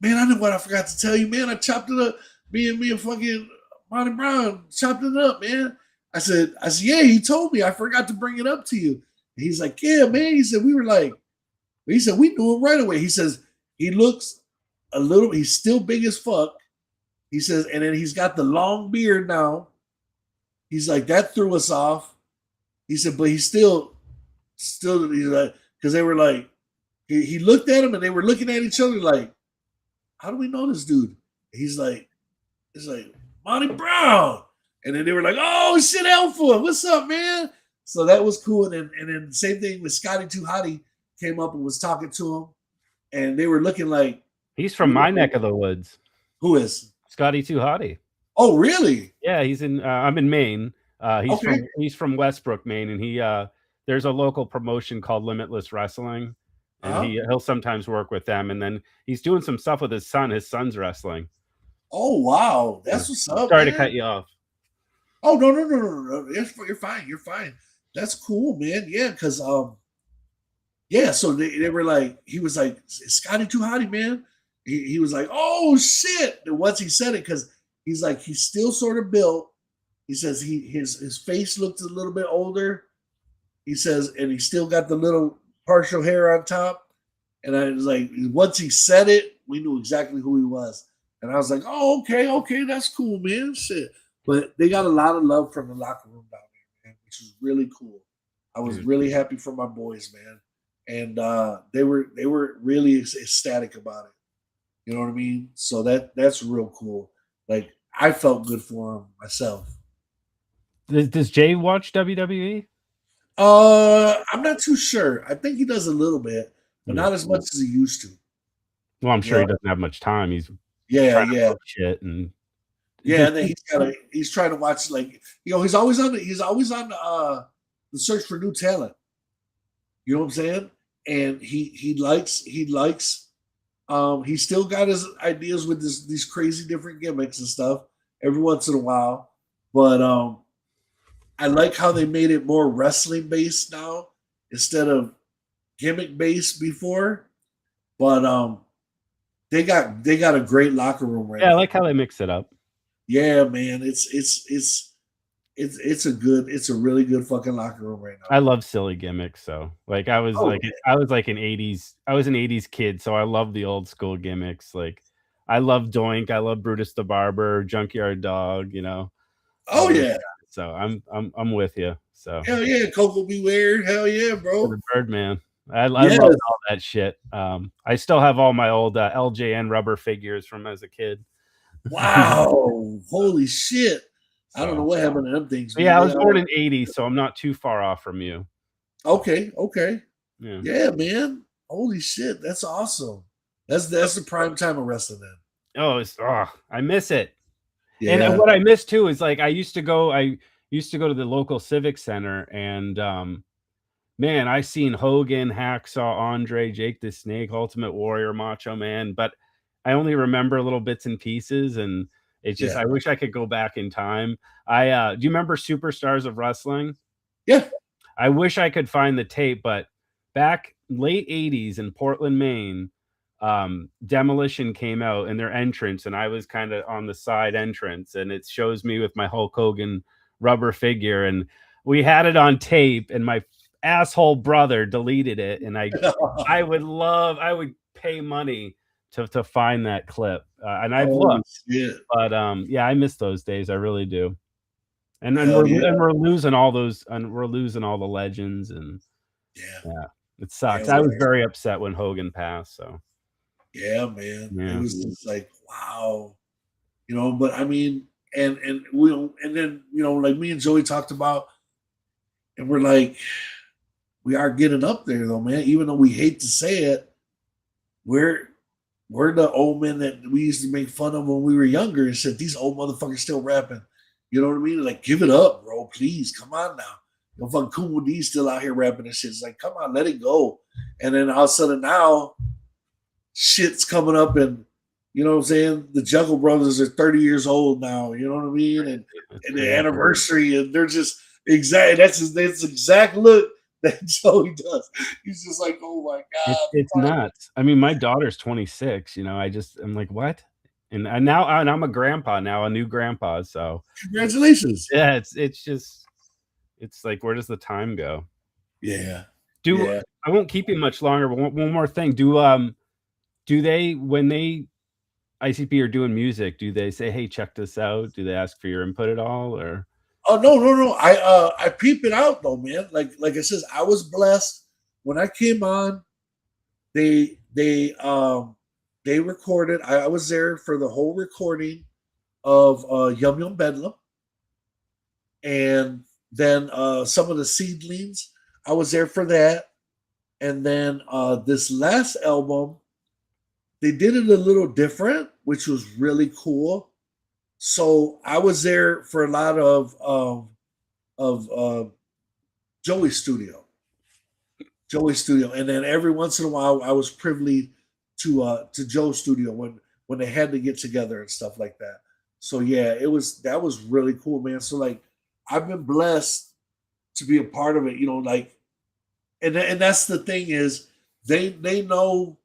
man, I know what I forgot to tell you, man. I chopped it up. Me and fucking Monty Brown chopped it up, man. I said, yeah, he told me. I forgot to bring it up to you. And he's like, yeah, man. He said, we knew him right away. He says, he looks he's still big as fuck. He says, and then he's got the long beard now. He's like, that threw us off. He said, but he's still, he's like, because they were like, he looked at him and they were looking at each other like, how do we know this dude? He's like, Monty Brown. And then they were like, oh shit, Alpha, what's up, man? So that was cool. And then same thing with Scotty Too Hottie came up and was talking to him. And they were looking like He's from my neck of the woods. Who is? Scotty Too Hottie. Oh, really? Yeah, he's in I'm in Maine. Okay. He's from Westbrook, Maine, and he there's a local promotion called Limitless Wrestling. And he'll sometimes work with them. And then he's doing some stuff with his son. His son's wrestling. Oh wow. That's what's up. Sorry to cut you off. Oh no. You're fine. You're fine. That's cool, man. Yeah, because yeah, so they were like, he was like, Scotty Too Hottie, man. He was like, oh shit. And once he said it, because he's like, he's still sort of built. He says his face looked a little bit older. He says, and he still got the little partial hair on top. And I was like, once he said it, we knew exactly who he was. And I was like, oh, okay, that's cool, man. Shit. But they got a lot of love from the locker room down there, man, which was really cool. I was really happy for my boys, man. And they were really ecstatic about it. You know what I mean? So that's real cool. Like, I felt good for him myself. Does Jay watch WWE? I'm not too sure. I think he does a little bit, but not as much as he used to. Well, I'm sure he doesn't have much time. He's trying to book shit and and then he's trying to watch, like, you know, he's always on the search for new talent. You know what I'm saying? And he likes he still got his ideas with these crazy different gimmicks and stuff every once in a while. But I like how they made it more wrestling based now instead of gimmick based before. But they got a great locker room right now. Yeah, I like how they mix it up. Yeah, man. It's a really good fucking locker room right now. I love silly gimmicks, so like I was an 80s kid, so I love the old school gimmicks. Like I love Doink, I love Brutus the Barber, Junkyard Dog, you know. Oh yeah. So I'm with you. So hell yeah, Coco Beware, hell yeah, bro. The Birdman. I love all that shit. I still have all my old LJN rubber figures from as a kid. Wow, holy shit. I don't know what happened to them things. Yeah, I was born in 80, so I'm not too far off from you. Okay. Yeah, man. Holy shit, that's awesome. That's the prime time of wrestling then. I miss it. Yeah. And what I miss too is like I used to go to the local civic center, and man, I seen Hogan, Hacksaw, Andre, Jake the Snake, Ultimate Warrior, Macho Man, but I only remember little bits and pieces, and it's just I wish I could go back in time. Do you remember Superstars of Wrestling? Yeah. I wish I could find the tape, but back late 80s in Portland, Maine, Demolition came out in their entrance, and I was kind of on the side entrance, and it shows me with my Hulk Hogan rubber figure, and we had it on tape, and my asshole brother deleted it, and I would pay money to find that clip, and I've looked, but yeah, I miss those days. I really do. And then we're losing all those, and we're losing all the legends, and yeah, it sucks. I was very upset when Hogan passed. So yeah, man, it was just like, wow, you know. But I mean, and then you know, like me and Joey talked about, and we're like, we are getting up there though, man. Even though we hate to say it, we're the old men that we used to make fun of when we were younger and said, these old motherfuckers still rapping. You know what I mean? Like, give it up, bro. Please, come on now. You know, fucking Cool D's still out here rapping and shit. It's like, come on, let it go. And then all of a sudden now, shit's coming up, and you know what I'm saying? The Juggle Brothers are 30 years old now. You know what I mean? And the anniversary, and they're just that's exact look that Joey does. He's just like, oh my God. It's nuts. I mean, my daughter's 26, you know, I'm like, what? And now I'm a grandpa now, a new grandpa. So congratulations. Yeah, it's like, where does the time go? Yeah. I won't keep you much longer, but one more thing. Do they, when they ICP are doing music, do they say, hey, check this out? Do they ask for your input at all, or? Oh no. I peep it out though, man. Like I says, I was blessed when I came on. They recorded. I was there for the whole recording. of Yum Yum Bedlam, and then some of the Seedlings. I was there for that, and then this last album, they did it a little different, which was really cool. So I was there for a lot of Joey's studio. And then every once in a while, I was privileged to Joe's studio when they had to get together and stuff like that. So yeah, that was really cool, man. So like, I've been blessed to be a part of it, you know, like, and that's the thing is they know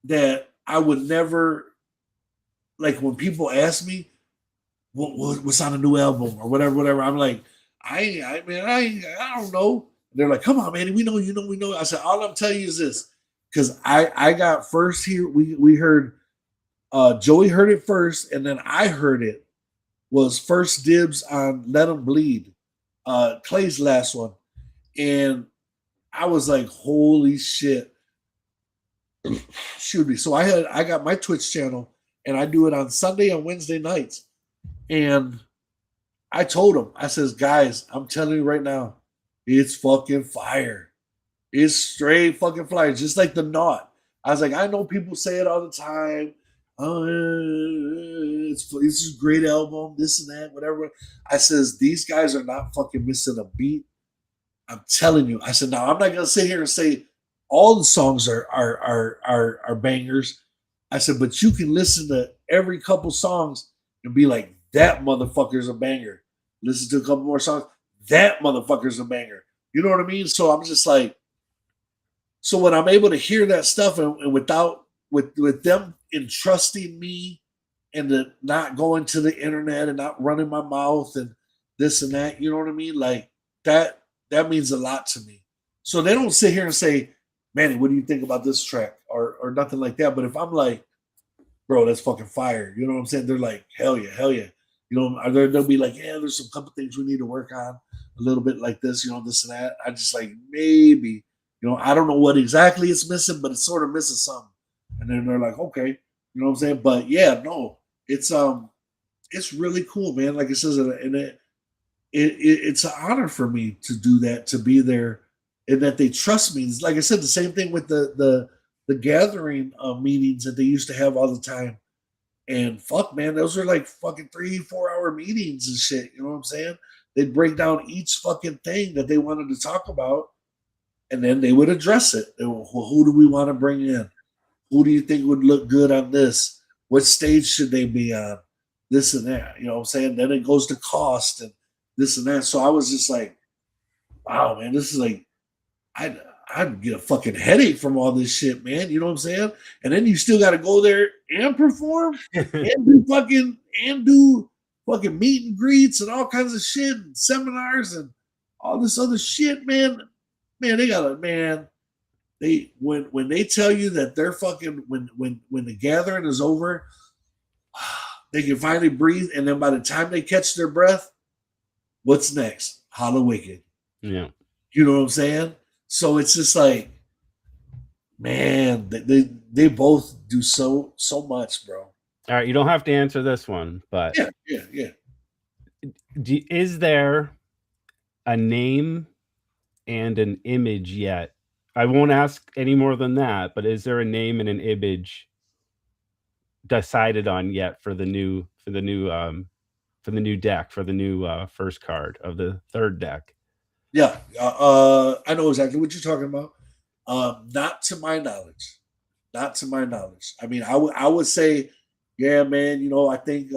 that I would never, like, when people ask me what's on a new album or whatever, I'm like, I don't know. They're like, come on, man, we know. I said, all I'm telling you is this, because I got first here. We heard Joey heard it first, and then I heard it was first dibs on Let 'Em Bleed, Clay's last one, and I was like, holy shit. Shoot me. So I got my Twitch channel, and I do it on Sunday and Wednesday nights. And I told him, I says, guys, I'm telling you right now, it's fucking fire. It's straight fucking fire, just like the Knot. I was like, I know people say it all the time. Oh, it's a great album, this and that, whatever. I says, these guys are not fucking missing a beat. I'm telling you. I said, now I'm not gonna sit here and say all the songs are bangers. I said, but you can listen to every couple songs and be like, that motherfucker's a banger. Listen to a couple more songs, that motherfucker's a banger. You know what I mean? So I'm just like, so when I'm able to hear that stuff and without with them entrusting me and the not going to the internet and not running my mouth and this and that, you know what I mean? Like that means a lot to me. So they don't sit here and say, Manny, what do you think about this track or nothing like that? But if I'm like, bro, that's fucking fire, you know what I'm saying? They're like, hell yeah. You know, they'll be like, yeah, there's some couple things we need to work on a little bit like this, you know, this and that. I just like, maybe, you know, I don't know what exactly it's missing, but it's sort of missing something. And then they're like, okay, you know what I'm saying? But yeah, no, it's really cool, man. Like it says, and it's an honor for me to do that, to be there, and that they trust me. Like I said, the same thing with the gathering meetings that they used to have all the time. And fuck, man, those are like fucking 3-4 hour meetings and shit. You know what I'm saying? They'd break down each fucking thing that they wanted to talk about, and then they would address it. They were, well, who do we want to bring in? Who do you think would look good on this? What stage should they be on? This and that. You know what I'm saying? Then it goes to cost and this and that. So I was just like, wow, man, this is like, I'd get a fucking headache from all this shit, man. You know what I'm saying? And then you still got to go there and perform and do fucking meet and greets and all kinds of shit and seminars and all this other shit, man. Man, they got they when they tell you that they're fucking when the gathering is over, they can finally breathe, and then by the time they catch their breath, what's next? Hollow Wicked. Yeah. You know what I'm saying? So it's just like, man, they both do so much, bro. All right, you don't have to answer this one, but yeah. Is there a name and an image yet? I won't ask any more than that, but is there a name and an image decided on yet for the new deck, for the new first card of the third deck? Yeah, I know exactly what you're talking about. Not to my knowledge. I mean, I would say, yeah, man. You know, I think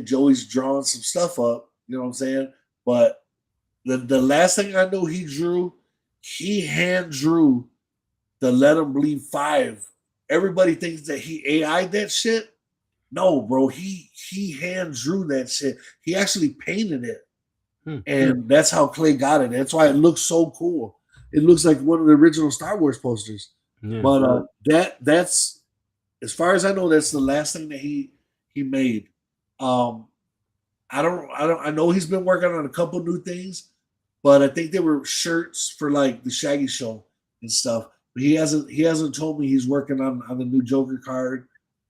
Joey's drawing some stuff up. You know what I'm saying? But the last thing I know, he hand drew the Let 'Em Bleed 5. Everybody thinks that he AI'd that shit. No, bro, he hand drew that shit. He actually painted it. And that's how Clay got it. That's why it looks so cool. It looks like one of the original Star Wars posters. Yeah. But that's, as far as I know, that's the last thing that he made. I know he's been working on a couple new things, but I think they were shirts for like the Shaggy Show and stuff. But he hasn't told me he's working on the new Joker card.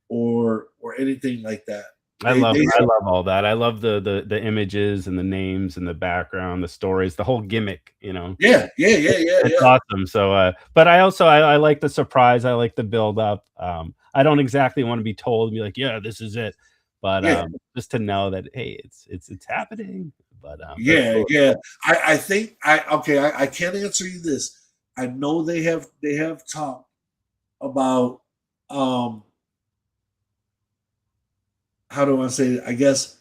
or anything like that. I love all that. I love the images and the names and the background, the stories, the whole gimmick, you know. Yeah. It's awesome. So, but I also I like the surprise. I like the build up. I don't exactly want to be told and be like, yeah, this is it. But just to know that hey, it's happening. But cool. I think I can't answer you this. I know they have talked about how do I say it? I guess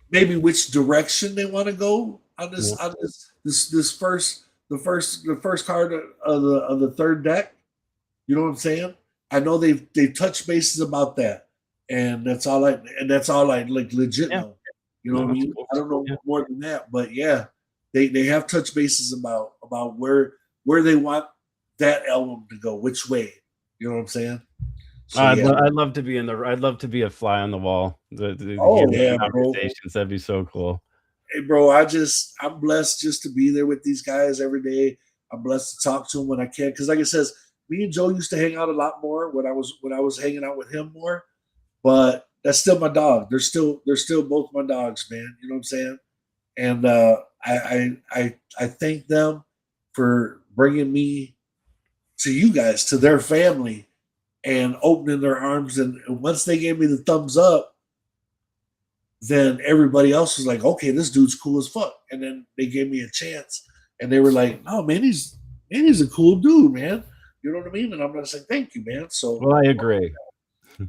maybe which direction they want to go on this this first the first card of the third deck. You know what I'm saying? I know they've touched bases about that, and that's all I like legit know. You know what I mean? Cool. I don't know more than that, but yeah, they have touched bases about where they want that album to go, which way. You know what I'm saying? So, I'd love to be I'd love to be a fly on the wall. The conversations, that'd be so cool. Hey, bro, I'm blessed just to be there with these guys every day. I'm blessed to talk to them when I can, because like I says, me and Joe used to hang out a lot more when I was hanging out with him more. But that's still my dog. They're still both my dogs, man. You know what I'm saying? And I thank them for bringing me to you guys, to their family, and opening their arms. And once they gave me the thumbs up, then everybody else was like, okay, this dude's cool as fuck. And then they gave me a chance, and they were like, no, Manny's a cool dude, man. You know what I mean? And I'm going to say, thank you, man. So, well, I agree.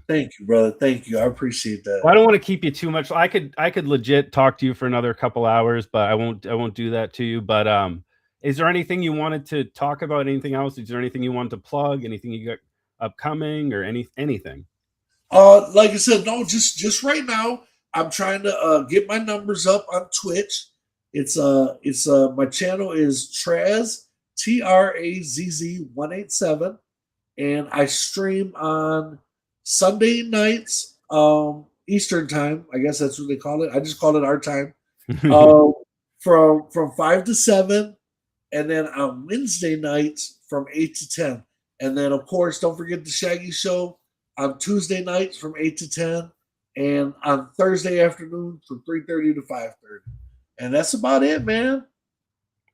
Thank you, brother. Thank you. I appreciate that. Well, I don't want to keep you too much. I could legit talk to you for another couple hours, but I won't do that to you. But is there anything you wanted to talk about? Anything else? Is there anything you want to plug? Anything you got upcoming or anything? Like I said, no, just right now, I'm trying to get my numbers up on Twitch. It's my channel is Traz, TRAZZ 187, and I stream on Sunday nights, Eastern time. I guess that's what they call it. I just call it our time. From 5 to 7, and then on Wednesday nights from 8 to 10. And then of course, don't forget the Shaggy Show on Tuesday nights from 8 to 10, and on Thursday afternoon from 3:30 to 5:30. And that's about it, man.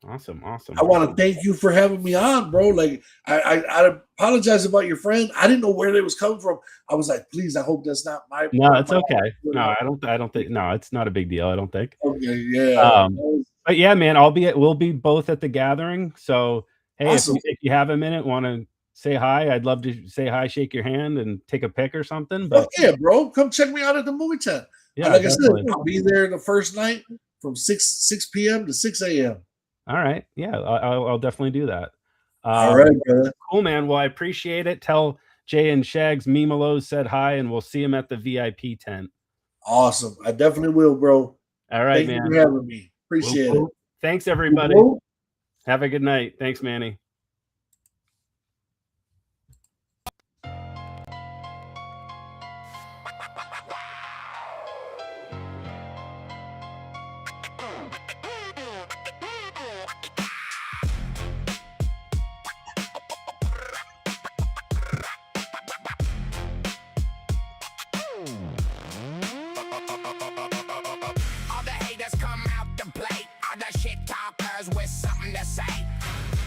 Awesome. I want to thank you for having me on, bro. Like I apologize about your friend. I didn't know where they was coming from. I was like, please, I hope that's not my. No, it's okay. No, I don't think. No, it's not a big deal. I don't think. Okay, yeah. But yeah, man, we'll be both at the gathering. So hey, awesome. if you have a minute, want to say hi, I'd love to say hi, shake your hand, and take a pic or something. But yeah, bro, come check me out at the movie tent. Yeah, like definitely. I said, I'll be there the first night from 6 p.m. to 6 a.m. All right. Yeah, I'll definitely do that. All right, brother. Cool, man. Well, I appreciate it. Tell Jay and Shags Meme-alos said hi, and we'll see him at the VIP tent. Awesome. I definitely will, bro. All right, Thank man. you for having me. Appreciate it. Thanks, everybody. Have a good night. Thanks, Manny.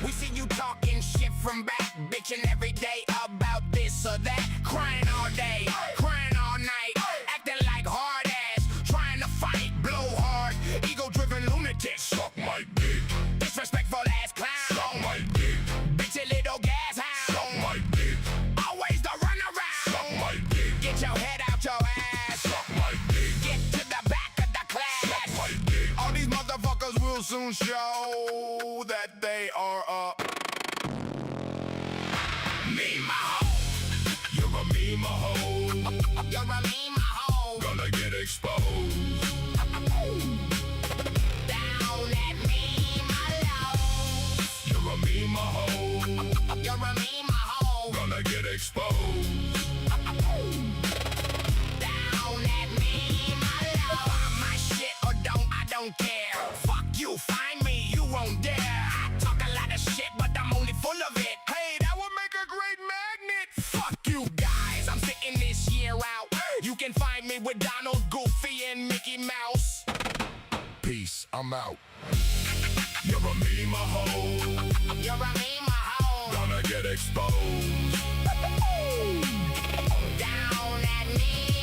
We see you talking shit from back, bitching every day about this or that, crying all day, crying all night, acting like hard ass, trying to fight, blow hard, ego-driven lunatic, suck my dick, disrespectful ass clown, suck my dick, bitchy little gas hound, suck my dick, always the runaround, suck my dick, get your head out your ass, suck my dick, get to the back of the class, suck my dick, all these motherfuckers will soon show that they are up. Meme-aho. You're a meme-aho. You're a meme-aho. Gonna get exposed. Down at Meme-alos. You're a meme-aho. You're a meme-aho. Gonna get exposed. Down at Meme-alos. Buy my shit or I don't care. Fuck you, find me, you won't dare. I talk a lot of shit, but I'm only full of it. Hey, that would make a great magnet. Fuck you guys, I'm sitting this year out. Peace, I'm out. You're a meme-a-hole. You're a meme-a-hole. Gonna get exposed. Down at me.